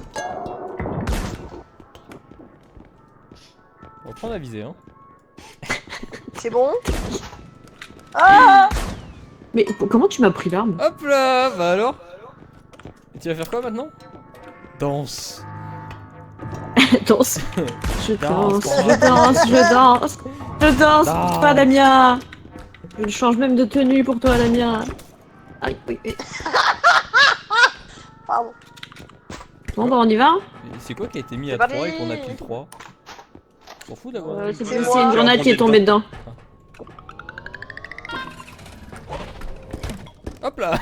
On va prendre la visée, hein. C'est bon. Ah Mais comment tu m'as pris l'arme? Hop là, bah alors. Et tu vas faire quoi maintenant? Danse. Danse. Je Danse, danse, je danse, je danse. Je danse pour toi, Damien. Je change même de tenue pour toi, Damien. Aïe, oui, oui. Pardon. Bon, bah on y va. Et c'est quoi qui a été mis C'est à parti. 3 et qu'on a pris 3? On s'en fout d'avoir C'est dit- c'est c'est moi. une grenade qui est tombée dedans. Hop là.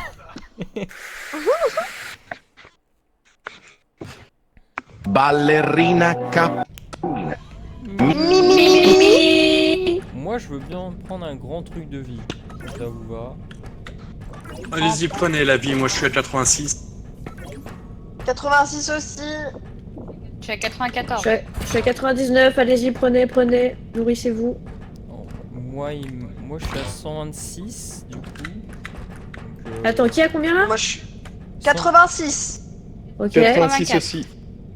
Ballerina cap. Moi je veux bien prendre un grand truc de vie. Ça vous va? Allez-y, prenez la vie, moi je suis à 86. 86 aussi. Je suis à 94. Je suis à 99, allez-y, prenez, prenez. Nourrissez-vous. Oh, moi, moi je suis à 126 du coup. Donc, Attends, qui a combien là? Moi je suis 86. Ok. 86 aussi.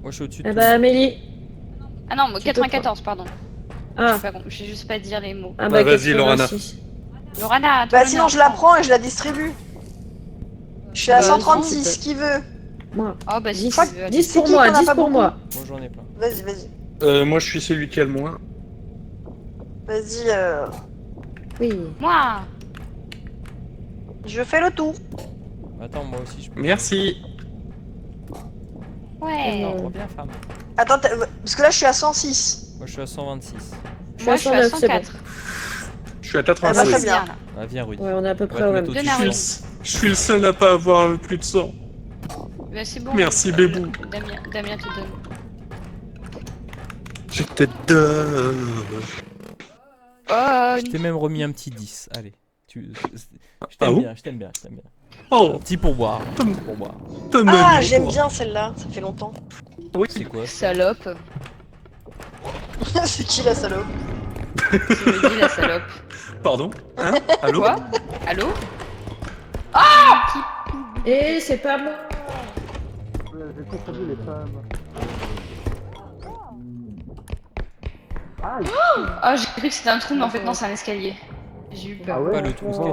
moi je suis au-dessus de Eh tout. bah, Amélie. Ah non, moi Tu peux 94, pardon. Ah, Je sais juste pas dire les mots. ah Bah, bah, vas-y, Lorana. 86. Lorana, Bah sinon je la prends et je la distribue. Je suis à Bah, 136, qui veut? Moi. Oh bah si 10, tu veux. 10 C'est pour qui moi, qu'on a 10 pas pour beaucoup moi. Moi j'en ai plein. Vas-y, vas-y. Moi je suis celui qui a le moins. Vas-y, Oui. Moi. je fais le tour. Attends, moi aussi je peux. Merci. Ouais. Non, reviens femme. Attends, parce que là je suis à 106. Moi je suis à 126. Moi je suis à 109, c'est bon. 104. Je suis à Ah bah, très 96. bien. là. Ah viens Rudy. Ouais, on est à peu près te au même. mettre au-dessus Donne un de Rudy. cent. Je suis le seul à pas avoir plus de 100. Bah c'est bon. Merci, Bébou. Damien te donne. Je te donne. Oh, Je t'ai même remis un petit 10. Allez. Je Ah t'aime bon bien, je t'aime bien, je t'aime bien. Oh, Un petit pourboire. Un petit pourboire. Ah, j'aime bien celle-là, ça fait longtemps. Oui. C'est quoi ça? salope. C'est qui la salope? C'est Rudy la salope. Pardon. Hein? Allô? Quoi? Allô? Eh, c'est pas moi. Oh, j'ai cru que c'était un trou, mais en fait non, c'est un escalier. J'ai eu peur. Pas le trou escalier.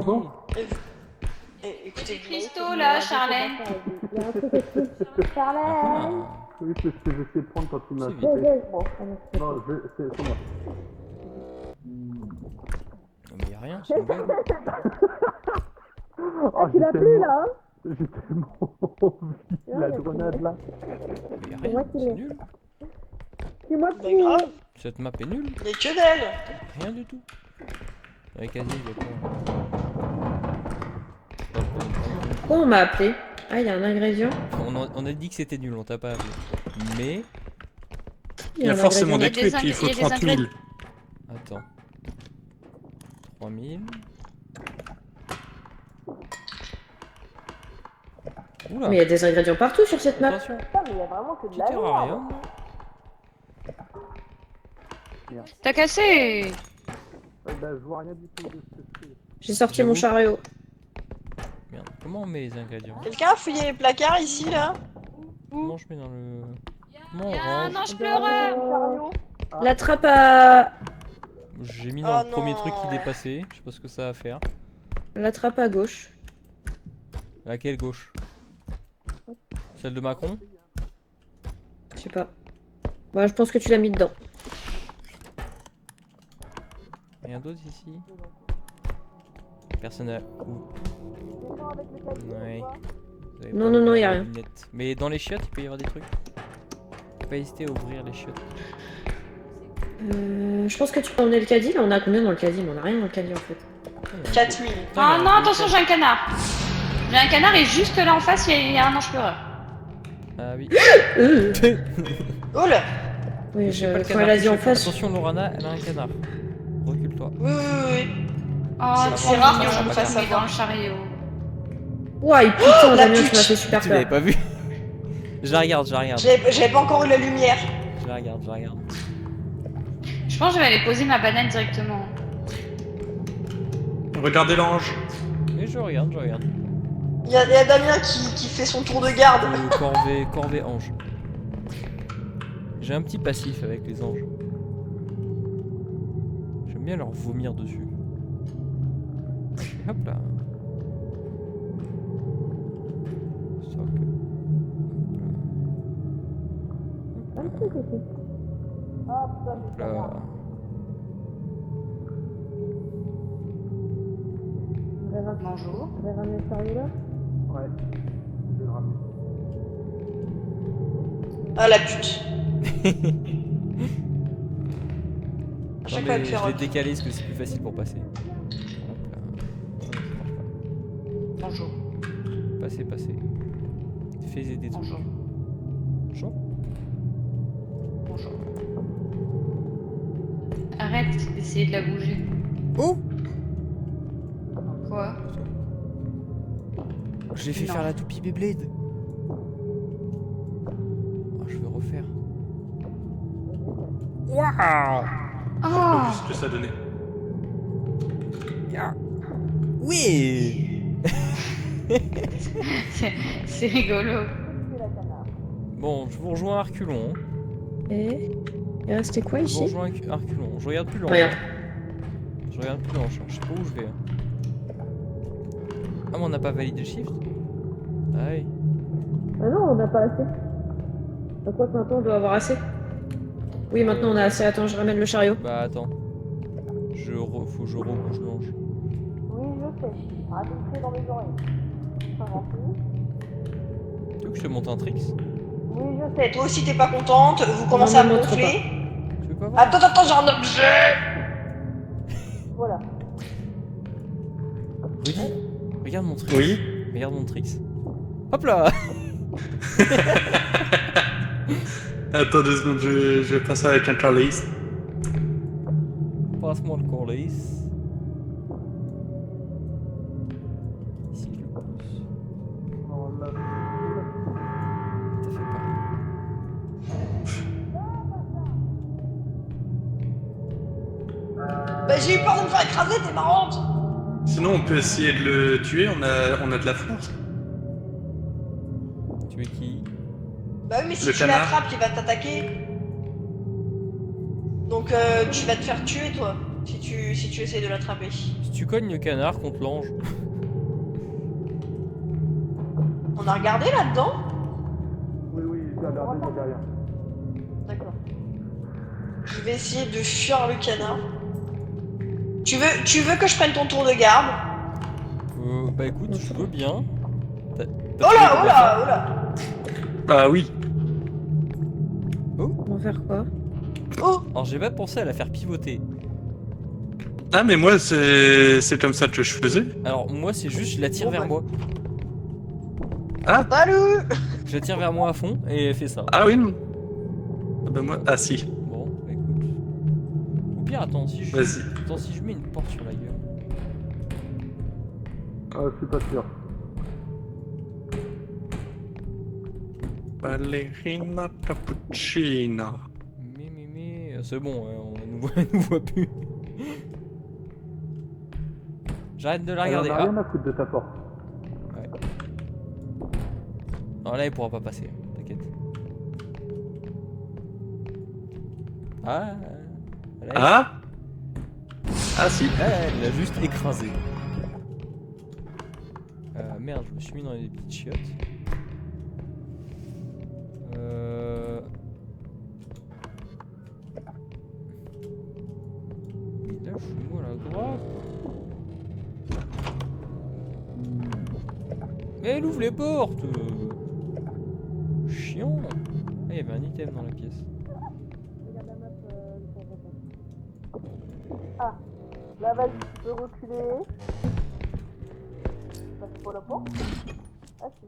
Écoutez, Christo là, Charlène. Ah, Oui, c'est ce que j'essaie de prendre quand il m'a c'est fait. vite. Non, c'est moi. Non mais y'a rien, c'est une blague. Oh, tu l'as plus là? J'ai tellement envie la grenade là. Mais y'a rien, c'est nul. c'est grave, Cette map est nulle, il y a que d'elle. rien du tout. Avec Asie, y'a quoi? Pourquoi on m'a appelé? Ah, il y a un ingrédient. On a dit que c'était nul, on t'a pas appelé. Mais. Il y a un forcément ingrédient. des Il y a trucs, des il faut il y a des 30 000. Attends. 3000. Oula. Mais il y a des ingrédients partout sur cette map. Attention. mais il y a vraiment que Tu sers à rien. T'as cassé. Bah, je vois rien du tout de ce que c'est. J'ai sorti mon chariot. Merde. Comment on met les ingrédients? Quelqu'un a fouillé les placards ici là? Comment je mets dans le... Comment on Il y a un range? ange pleureur. La trappe à... J'ai mis dans Oh le premier non. truc qui dépassait. Je sais pas ce que ça va faire. La trappe à gauche. Laquelle gauche? Celle de Macron? Je sais pas. Bah, je pense que tu l'as mis dedans. Rien d'autre ici? Personne à... Ouais. Vous avez Non, pas non, non, ouvert y a la rien. lunette. Mais dans les chiottes, il peut y avoir des trucs. Faut pas hésiter à ouvrir les chiottes. Je pense que tu peux emmener le caddie. Là, on a combien dans le caddie? Mais on a rien dans le caddie en fait. 4000. Ah non, attention, j'ai un canard. J'ai un canard et juste là en face, il y a un ange pleureur. Ah oui. Oh là! Oui, Je sais pas le quand canard elle a qui dit en fait- face. Attention, Lorana, elle a un canard. Recule-toi. Oui, oui, oui. Oh, C'est rare que mignon, je me fasse ça met avoir. dans le chariot. Ouais, putain, la Damien, tu pute. m'as fait super Tu l'avais peur. pas vu? Je la regarde, je la regarde. J'avais pas encore eu la lumière. Je la regarde, je la regarde. Je pense que je vais aller poser ma banane directement. Regardez l'ange. Mais je regarde, je regarde. Il y a Damien qui fait son tour de garde. Corvée ange. J'ai un petit passif avec les anges. J'aime bien leur vomir dessus. Hop là. Stock. Hop là. Bonjour. Je vais ramener le chariot là. Ouais. Je vais le ramener. Ah la pute. À Non, chaque fois mais elle fait je l'ai rock. décalé parce que c'est plus facile pour passer. Hop là. Non, ça marche Bonjour. pas. Passez. Fais des trucs. Bonjour. Bonjour. Bonjour. Arrête d'essayer de la bouger. Oh! Quoi? J'ai fait Non. faire la toupie Beyblade. Oh, je vais refaire. Waouh! Oh! Ce que ça donnait. Oui! C'est rigolo. Bon, je vous rejoins à reculons. Et il restait quoi Je vous ici? rejoins à reculons. Je regarde plus l'ange. Rien. Je regarde plus l'ange. Je sais pas où je vais. Ah, mais on n'a pas validé le shift? Ah oui. Ah non, on n'a pas assez. Je crois que maintenant on doit avoir assez. Oui, maintenant on a assez. Attends, je ramène le chariot. Bah attends. Faut que je rebouge l'ange. Oui, je sais. Arrête de crier dans mes oreilles. Pas gentil. Tu veux que je te montre un tricks? Oui, je sais. Toi aussi t'es pas contente. Vous commencez à me me montre gonfler. Tu veux pas voir? Attends, j'ai un objet. Voilà. Rudy, regarde mon tricks. Oui. Regarde mon tricks. Hop là! Attends 2 secondes, je vais passer avec un Charlie. Passe-moi le corliss. Ici, je le pousse. T'as fait pareil. Bah j'ai eu peur de me faire écraser, t'es marrante. Sinon, on peut essayer de le tuer, on a de la force. Tu es qui? Bah oui, mais si Le tu canard. l'attrapes, il va t'attaquer. Donc tu vas te faire tuer toi, si tu essaies de l'attraper. Si tu cognes le canard contre l'ange. On a regardé là-dedans? Oui, j'ai regardé derrière. D'accord. Je vais essayer de fuir le canard. Tu veux que je prenne ton tour de garde? Bah écoute, je veux bien. T'as Oh trouvé là, comment oh faire là, oh là. Ah oui. On va faire quoi? Oh, Alors j'ai pas pensé à la faire pivoter. Ah, mais moi, c'est comme ça que je faisais. Alors moi c'est juste je la tire Bon, vers bah. moi. salut. Je la tire vers moi à fond et elle fait ça. Ah oui. Non. Ah bah moi, ah si. Bon, bah écoute. Au pire, attends, si je mets une porte sur la gueule. Ah, je suis pas sûr. Ballerina cappuccina. Mais, c'est bon, on nous voit plus. J'arrête de la regarder. Ah. à foutre de ta porte. Non, là, il pourra pas passer, t'inquiète. Ah, là, Ah Ah si. là, elle l'a juste écrasé. Merde, je me suis mis dans les petites chiottes. Mais là, je suis où à la droite? Mais elle ouvre les portes! Chiant! Ah, il y avait un item dans la pièce. Là, vas-y, tu peux reculer. C'est pas la porte. Ah, c'est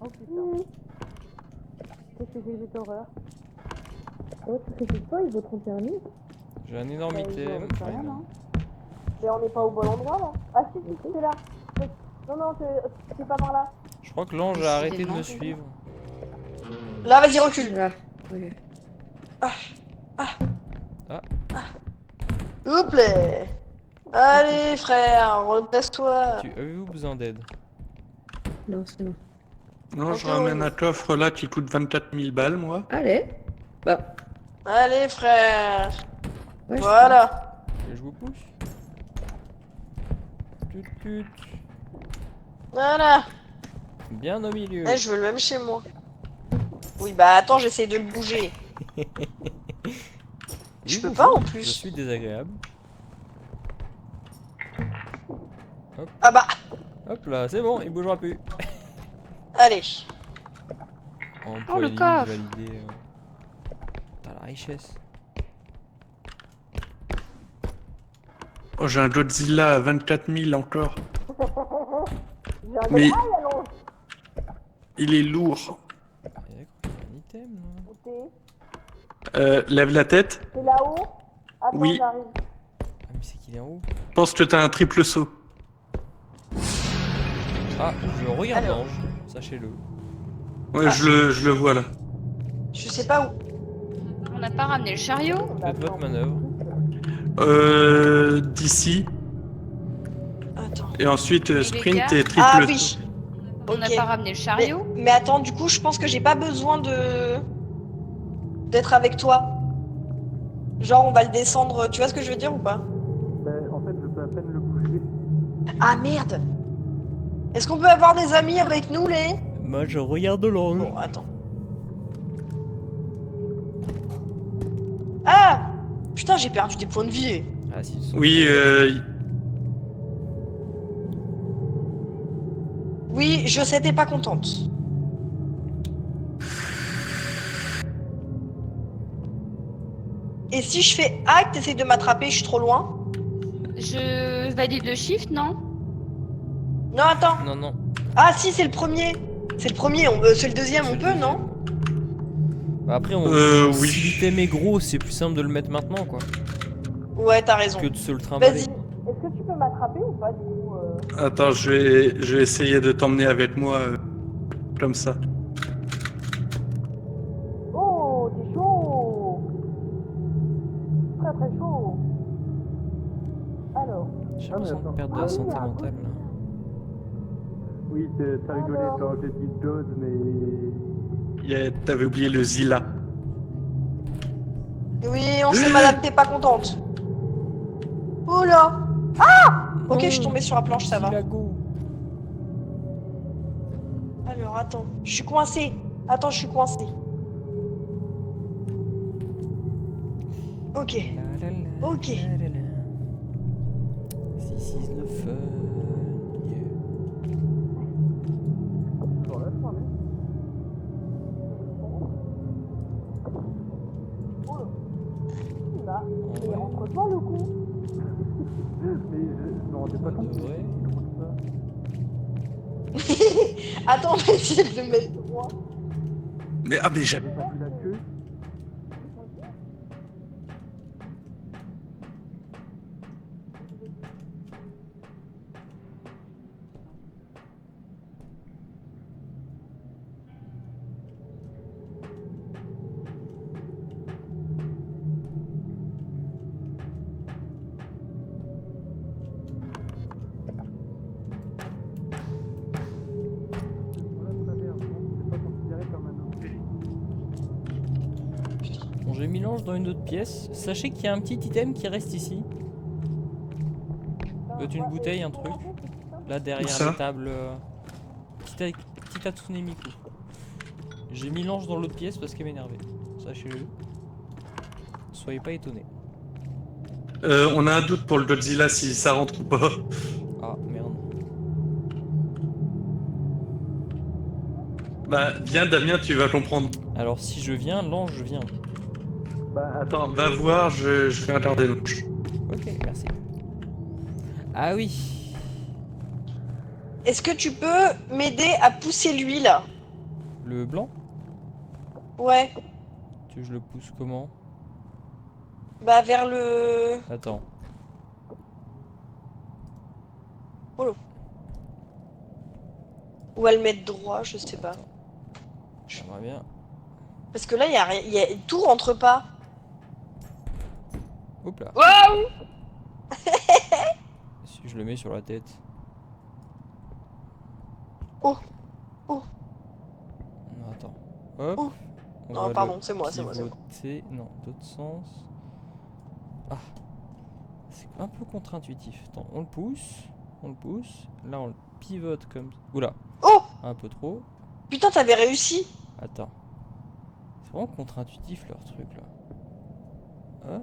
oh putain. Qu'est-ce que c'est que cette horreur? Oh, tu fais quoi? Il vaut 31 000? J'ai un énorme Bah, item. il vaut rien, hein. Mais on n'est pas au bon endroit là. Ah, si, c'est là. Non, non, c'est pas par là. Je crois que l'ange a arrêté de me suivre. Là, vas-y, recule. Là. Ok. Hop là. Allez, frère, redresse-toi. Avez-vous besoin d'aide? Non, c'est bon. Non, je ramène un coffre là qui coûte 24 000 balles, moi. Allez. Bah. Allez, frère. Ouais, je Voilà. Et je vous pousse. Tut, tut. Voilà. Bien au milieu. Eh, je veux le même chez moi. Oui, bah attends, j'essaie de le bouger. Je Oui, peux bonjour, pas en Je plus. suis désagréable. Ah bah, Hop là, c'est bon, il bougera plus. allez. Emploi le libre coffre. validé. T'as la richesse. Oh, j'ai un Godzilla à 24 000 encore. J'ai un Mais gars, allons. il est lourd. Ah, d'accord, il y a un item là. Lève la tête. C'est là-haut. Attends, Oui. j'arrive. Ah, mais c'est qu'il est en haut. Pense que t'as un triple saut. Ah, je regarde Alors. l'ange, sachez-le. Ouais, Ah. je le vois là. Je sais pas où. On n'a pas ramené le chariot? Faites votre manœuvre. D'ici. Attends. Et ensuite les sprint gars et triple Ah saut. oui. On n'a Ok. pas ramené le chariot? Mais attends, du coup, je pense que j'ai pas besoin d'être avec toi. Genre, on va le descendre. Tu vois ce que je veux dire ou pas? En fait, je peux à peine le bouger. Ah merde. Est-ce qu'on peut avoir des amis avec nous, les? Moi je regarde l'ange. Bon, attends. Ah! Putain, j'ai perdu des points de vie. Ah si, ils sont- Oui, Oui, je sais, t'es pas contente. Et si je fais hack, t'essayes de m'attraper, je suis trop loin? Je valide le shift, non? Non, attends. Non, non. Ah si, c'est le premier. C'est le premier, c'est le deuxième, c'est on le peut, deuxième. non? Bah après, oui. si l'item est gros, c'est plus simple de le mettre maintenant quoi. Ouais, t'as raison. Que de se le trimballer. Vas-y. Est-ce que tu peux m'attraper ou pas, du coup Attends, je vais essayer de t'emmener avec moi comme ça. Oh, t'es chaud. Très très chaud. Alors, J'ai l'impression de perdre de la santé mentale là. Oui, t'as rigolé quand j'ai dit Dode, mais. T'avais oublié le Zilla. Oui, on sait, madame, t'es pas contente. Oh là. Ah! Ok, je suis tombée sur la planche, ça va. Silago. Alors, attends. Je suis coincée. Attends, je suis coincée. Ok. Ok. This is the fun. Yeah. là. En Et vrai, entre-toi le coup. Mais je me rendais pas compte. de vrai. Attends, on va essayer de le mettre droit. Mais j'avais pas vu la queue. j'ai mis l'ange dans une autre pièce. Sachez qu'il y a un petit item qui reste ici. Une bouteille, un truc. Là derrière Ça la table. Petit Hatsune Miku. J'ai mis l'ange dans l'autre pièce parce qu'elle m'énervait. Sachez-le. Soyez pas étonnés. On a un doute pour le Godzilla si ça rentre ou pas. Ah merde. Bah, viens Damien, tu vas comprendre. Alors si je viens, l'ange vient. Bah, attends, va voir, je vais regarder l'ange. Ok, merci. Ah oui. Est-ce que tu peux m'aider à pousser lui là? Le blanc? Ouais. Tu veux que je le pousse comment? Bah vers le... Attends. Ou à le mettre droit, je sais pas. J'aimerais bien. Parce que là, tout rentre pas. Hop là. Waouh! Si je le mets sur la tête. Oh. Oh. Non, attends. Hop. Oh. On Non, va pardon, le c'est moi, c'est moi. pivoter. Non, d'autre sens. Ah. C'est un peu contre-intuitif. Attends, on le pousse. On le pousse. Là, on le pivote comme... Oula. Oh! Un peu trop. Putain, t'avais réussi! Attends. C'est vraiment contre-intuitif leur truc là. Hein?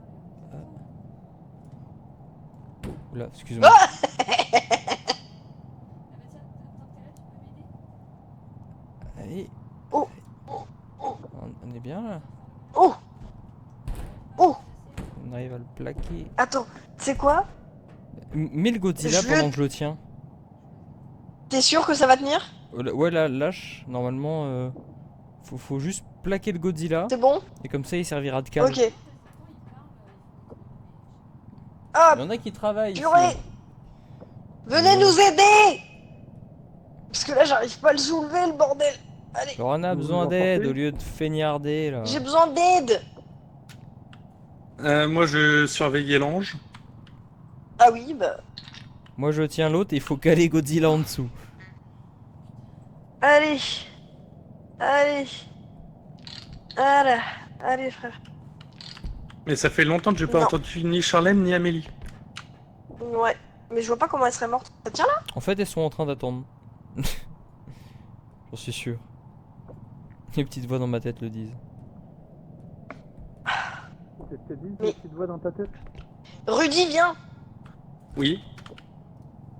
Oula, excuse-moi. Allez. Oh. On est bien là. Oh! Oh! On arrive à le plaquer. Attends, c'est quoi? Mets le Godzilla Je- pendant que je le tiens. T'es sûr que ça va tenir? Ouais, là, lâche. Normalement, faut juste plaquer le Godzilla. C'est bon? Et comme ça, il servira de câble. Ok. Il Hop! y en a qui travaillent ici. Purée! Venez nous aider! Parce que là, j'arrive pas à le soulever, le bordel. Allez, Alors on a Vous besoin vous d'aide entendez au lieu de feignarder là. j'ai besoin d'aide! Moi, je surveillais l'ange. Ah oui, bah... Moi je tiens l'autre et il faut caler Godzilla en dessous. Allez! Allez! Voilà! Allez, frère. Mais ça fait longtemps que j'ai pas Non. entendu ni Charlène ni Amélie. Ouais. Mais je vois pas comment elle serait morte. Ça tient là? En fait elles sont en train d'attendre. J'en suis sûr. Les petites voix dans ma tête le disent. Qu'est-ce que dit Mais- petite voix dans ta tête? Rudy, viens! Oui.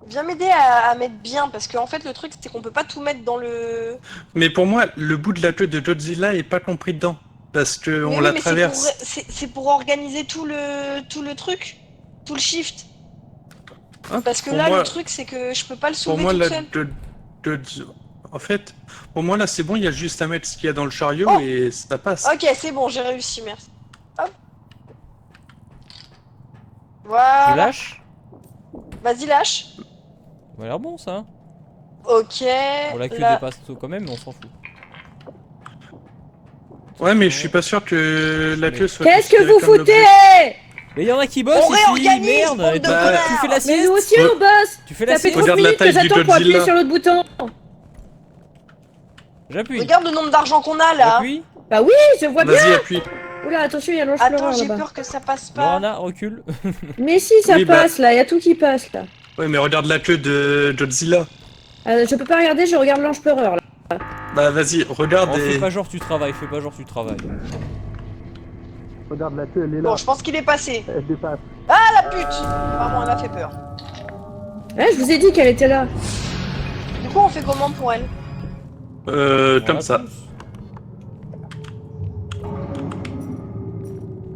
Viens m'aider à mettre bien, parce qu'en fait, le truc, c'est qu'on peut pas tout mettre dans le... Mais pour moi, le bout de la queue de Godzilla est pas compris dedans. Parce que Mais on oui, la mais traverse. c'est pour organiser tout le truc. Tout le shift. Hein, Parce que pour là, moi- le truc, c'est que je peux pas le Pour soulever moi, toute la seule. En fait, pour moi, là, c'est bon, il y a juste à mettre ce qu'il y a dans le chariot Oh et ça passe. Ok, c'est bon, j'ai réussi, merci. Hop. Tu Voilà. lâches? Vas-y, lâche. Ça a l'air bon ça. Ok. Bon la queue là- dépasse tout quand même mais on s'en fout. Ouais, mais je suis pas sûr que la queue soit. Qu'est-ce que considérée vous comme l'objet. foutez? Mais il y en a qui bossent On ici, réorganise, merde. bande Et de toi, connards. tu fais la Mais sieste? nous aussi on bosse. Tu fais la Ça fait sieste? 30 Regarde la minutes que taille du j'attends pour appuyer Godzilla. sur l'autre bouton. J'appuie. Regarde le nombre d'argent qu'on a là. J'appuie. Bah oui, je vois bien. Vas-y, appuie. Oula, attention, il y a l'ange Attends, pleureur j'ai là-bas. peur que ça passe pas. Lorana, recule. Mais si, ça Oui, bah- passe là, il y a tout qui passe là. Ouais, mais regarde la queue de Godzilla. Je peux pas regarder, je regarde l'ange pleureur là. Bah, vas-y, regarde Oh, et. fais pas genre tu travailles, fais pas genre tu travailles. Regarde la queue, elle est Bon, je pense qu'il est passé. Elle dépasse. Ah la pute! Pardon, elle m'a fait peur. Ouais, je vous ai dit qu'elle était là. Du coup, on fait comment pour elle? On Comme la ça. pousse.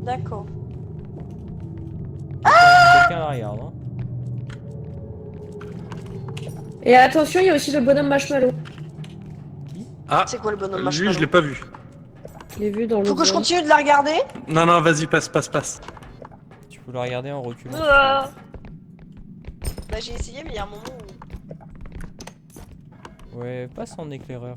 D'accord. Quelqu'un la regarde. Hein. Et attention, il y a aussi le bonhomme marshmallow. Ah, C'est quoi le bonhomme lui, marshmallow? je l'ai pas vu. Je l'ai vu dans le. Faut que je continue de la regarder? Non, non, vas-y, passe. Tu peux la regarder en reculant. Bah j'ai essayé, mais il y a un moment où... Ouais, passe en éclaireur.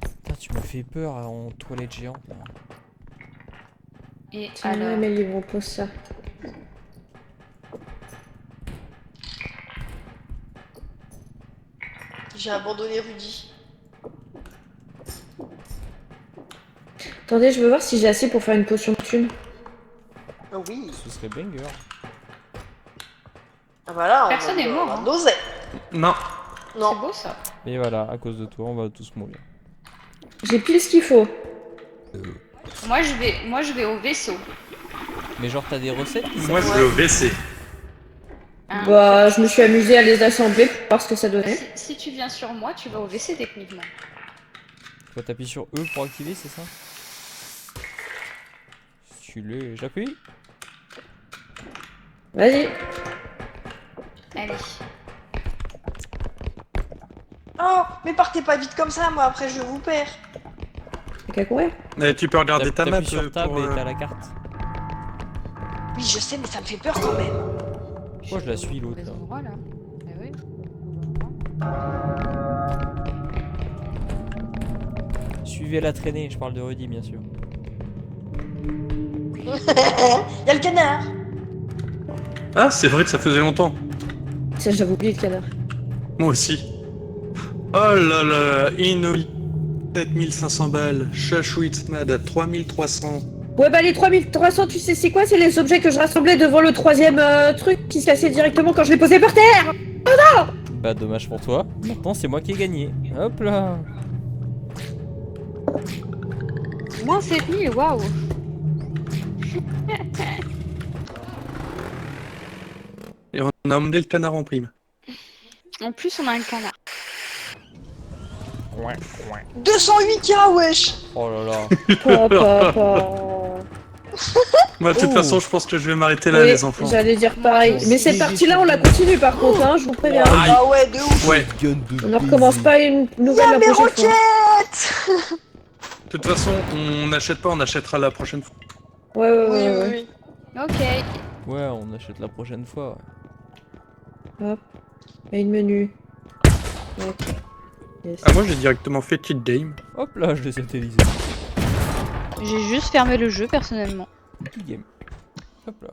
Putain, tu me fais peur en toilette géante là. Et Tiens, alors, Amélie, on pose ça. J'ai abandonné Rudy. Attendez, je veux voir si j'ai assez pour faire une potion de thune. Ah oui. Ce serait banger. Ah voilà, Personne n'est mort, hein. Dosé. Non. Non. C'est beau ça. Et voilà, à cause de toi, on va tous mourir. J'ai pile ce qu'il faut. Moi je vais au vaisseau. Mais genre, t'as des recettes qui Moi, je vais au WC. Hein. Bah, je me suis amusée à les assembler pour voir ce que ça donnait. Si tu viens sur moi, tu vas au WC techniquement. Faut t'appuyer sur E pour activer, c'est ça? Stylé. J'appuie? Vas-y. Allez. Oh, mais partez pas vite comme ça, moi après je vous perds. T'as qu'à courir. Tu peux regarder ta map T'appuies sur tab pour, et t'as la carte. Oui, je sais, mais ça me fait peur quand même. Moi, je la suis, l'autre, là. Endroit, là. Ah oui. Suivez la traînée, je parle de Rudy, bien sûr. Y'a le canard. Ah, c'est vrai que ça faisait longtemps. Ça, j'avais oublié le canard. Moi aussi. Oh là là, Inouï. 7500 balles. Chachouit Mad à 3300. Ouais, bah les 3300, tu sais c'est quoi? C'est les objets que je rassemblais devant le troisième truc qui se cassait directement quand je l'ai posé par terre. Bah, dommage pour toi. Maintenant, c'est moi qui ai gagné. Hop là. Moins 7000, waouh. Et on a emmené le canard en prime. En plus, on a un canard. 208K, wesh. Oh là là. Moi, de toute Oh. façon, je pense que je vais m'arrêter là, Oui, les enfants. j'allais dire pareil. Mais cette partie-là, on la continue par contre, hein, je vous préviens. Aïe. Ah ouais, de ouf. Ouais. On ne recommence pas une nouvelle Y'a la mes prochaine fois. roquettes. De toute façon, on n'achète pas, on achètera la prochaine fois. Ouais, ouais, Oui, ouais, oui, ouais. oui. Ok. Ouais, on achète la prochaine fois. Ouais. Et une menu. Ok. Yes. Ah, moi, j'ai directement fait cheat game. Hop là, je les ai utilisés. J'ai juste fermé le jeu personnellement. Petit game. Hop là.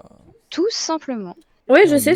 Tout simplement. Ouais, je sais,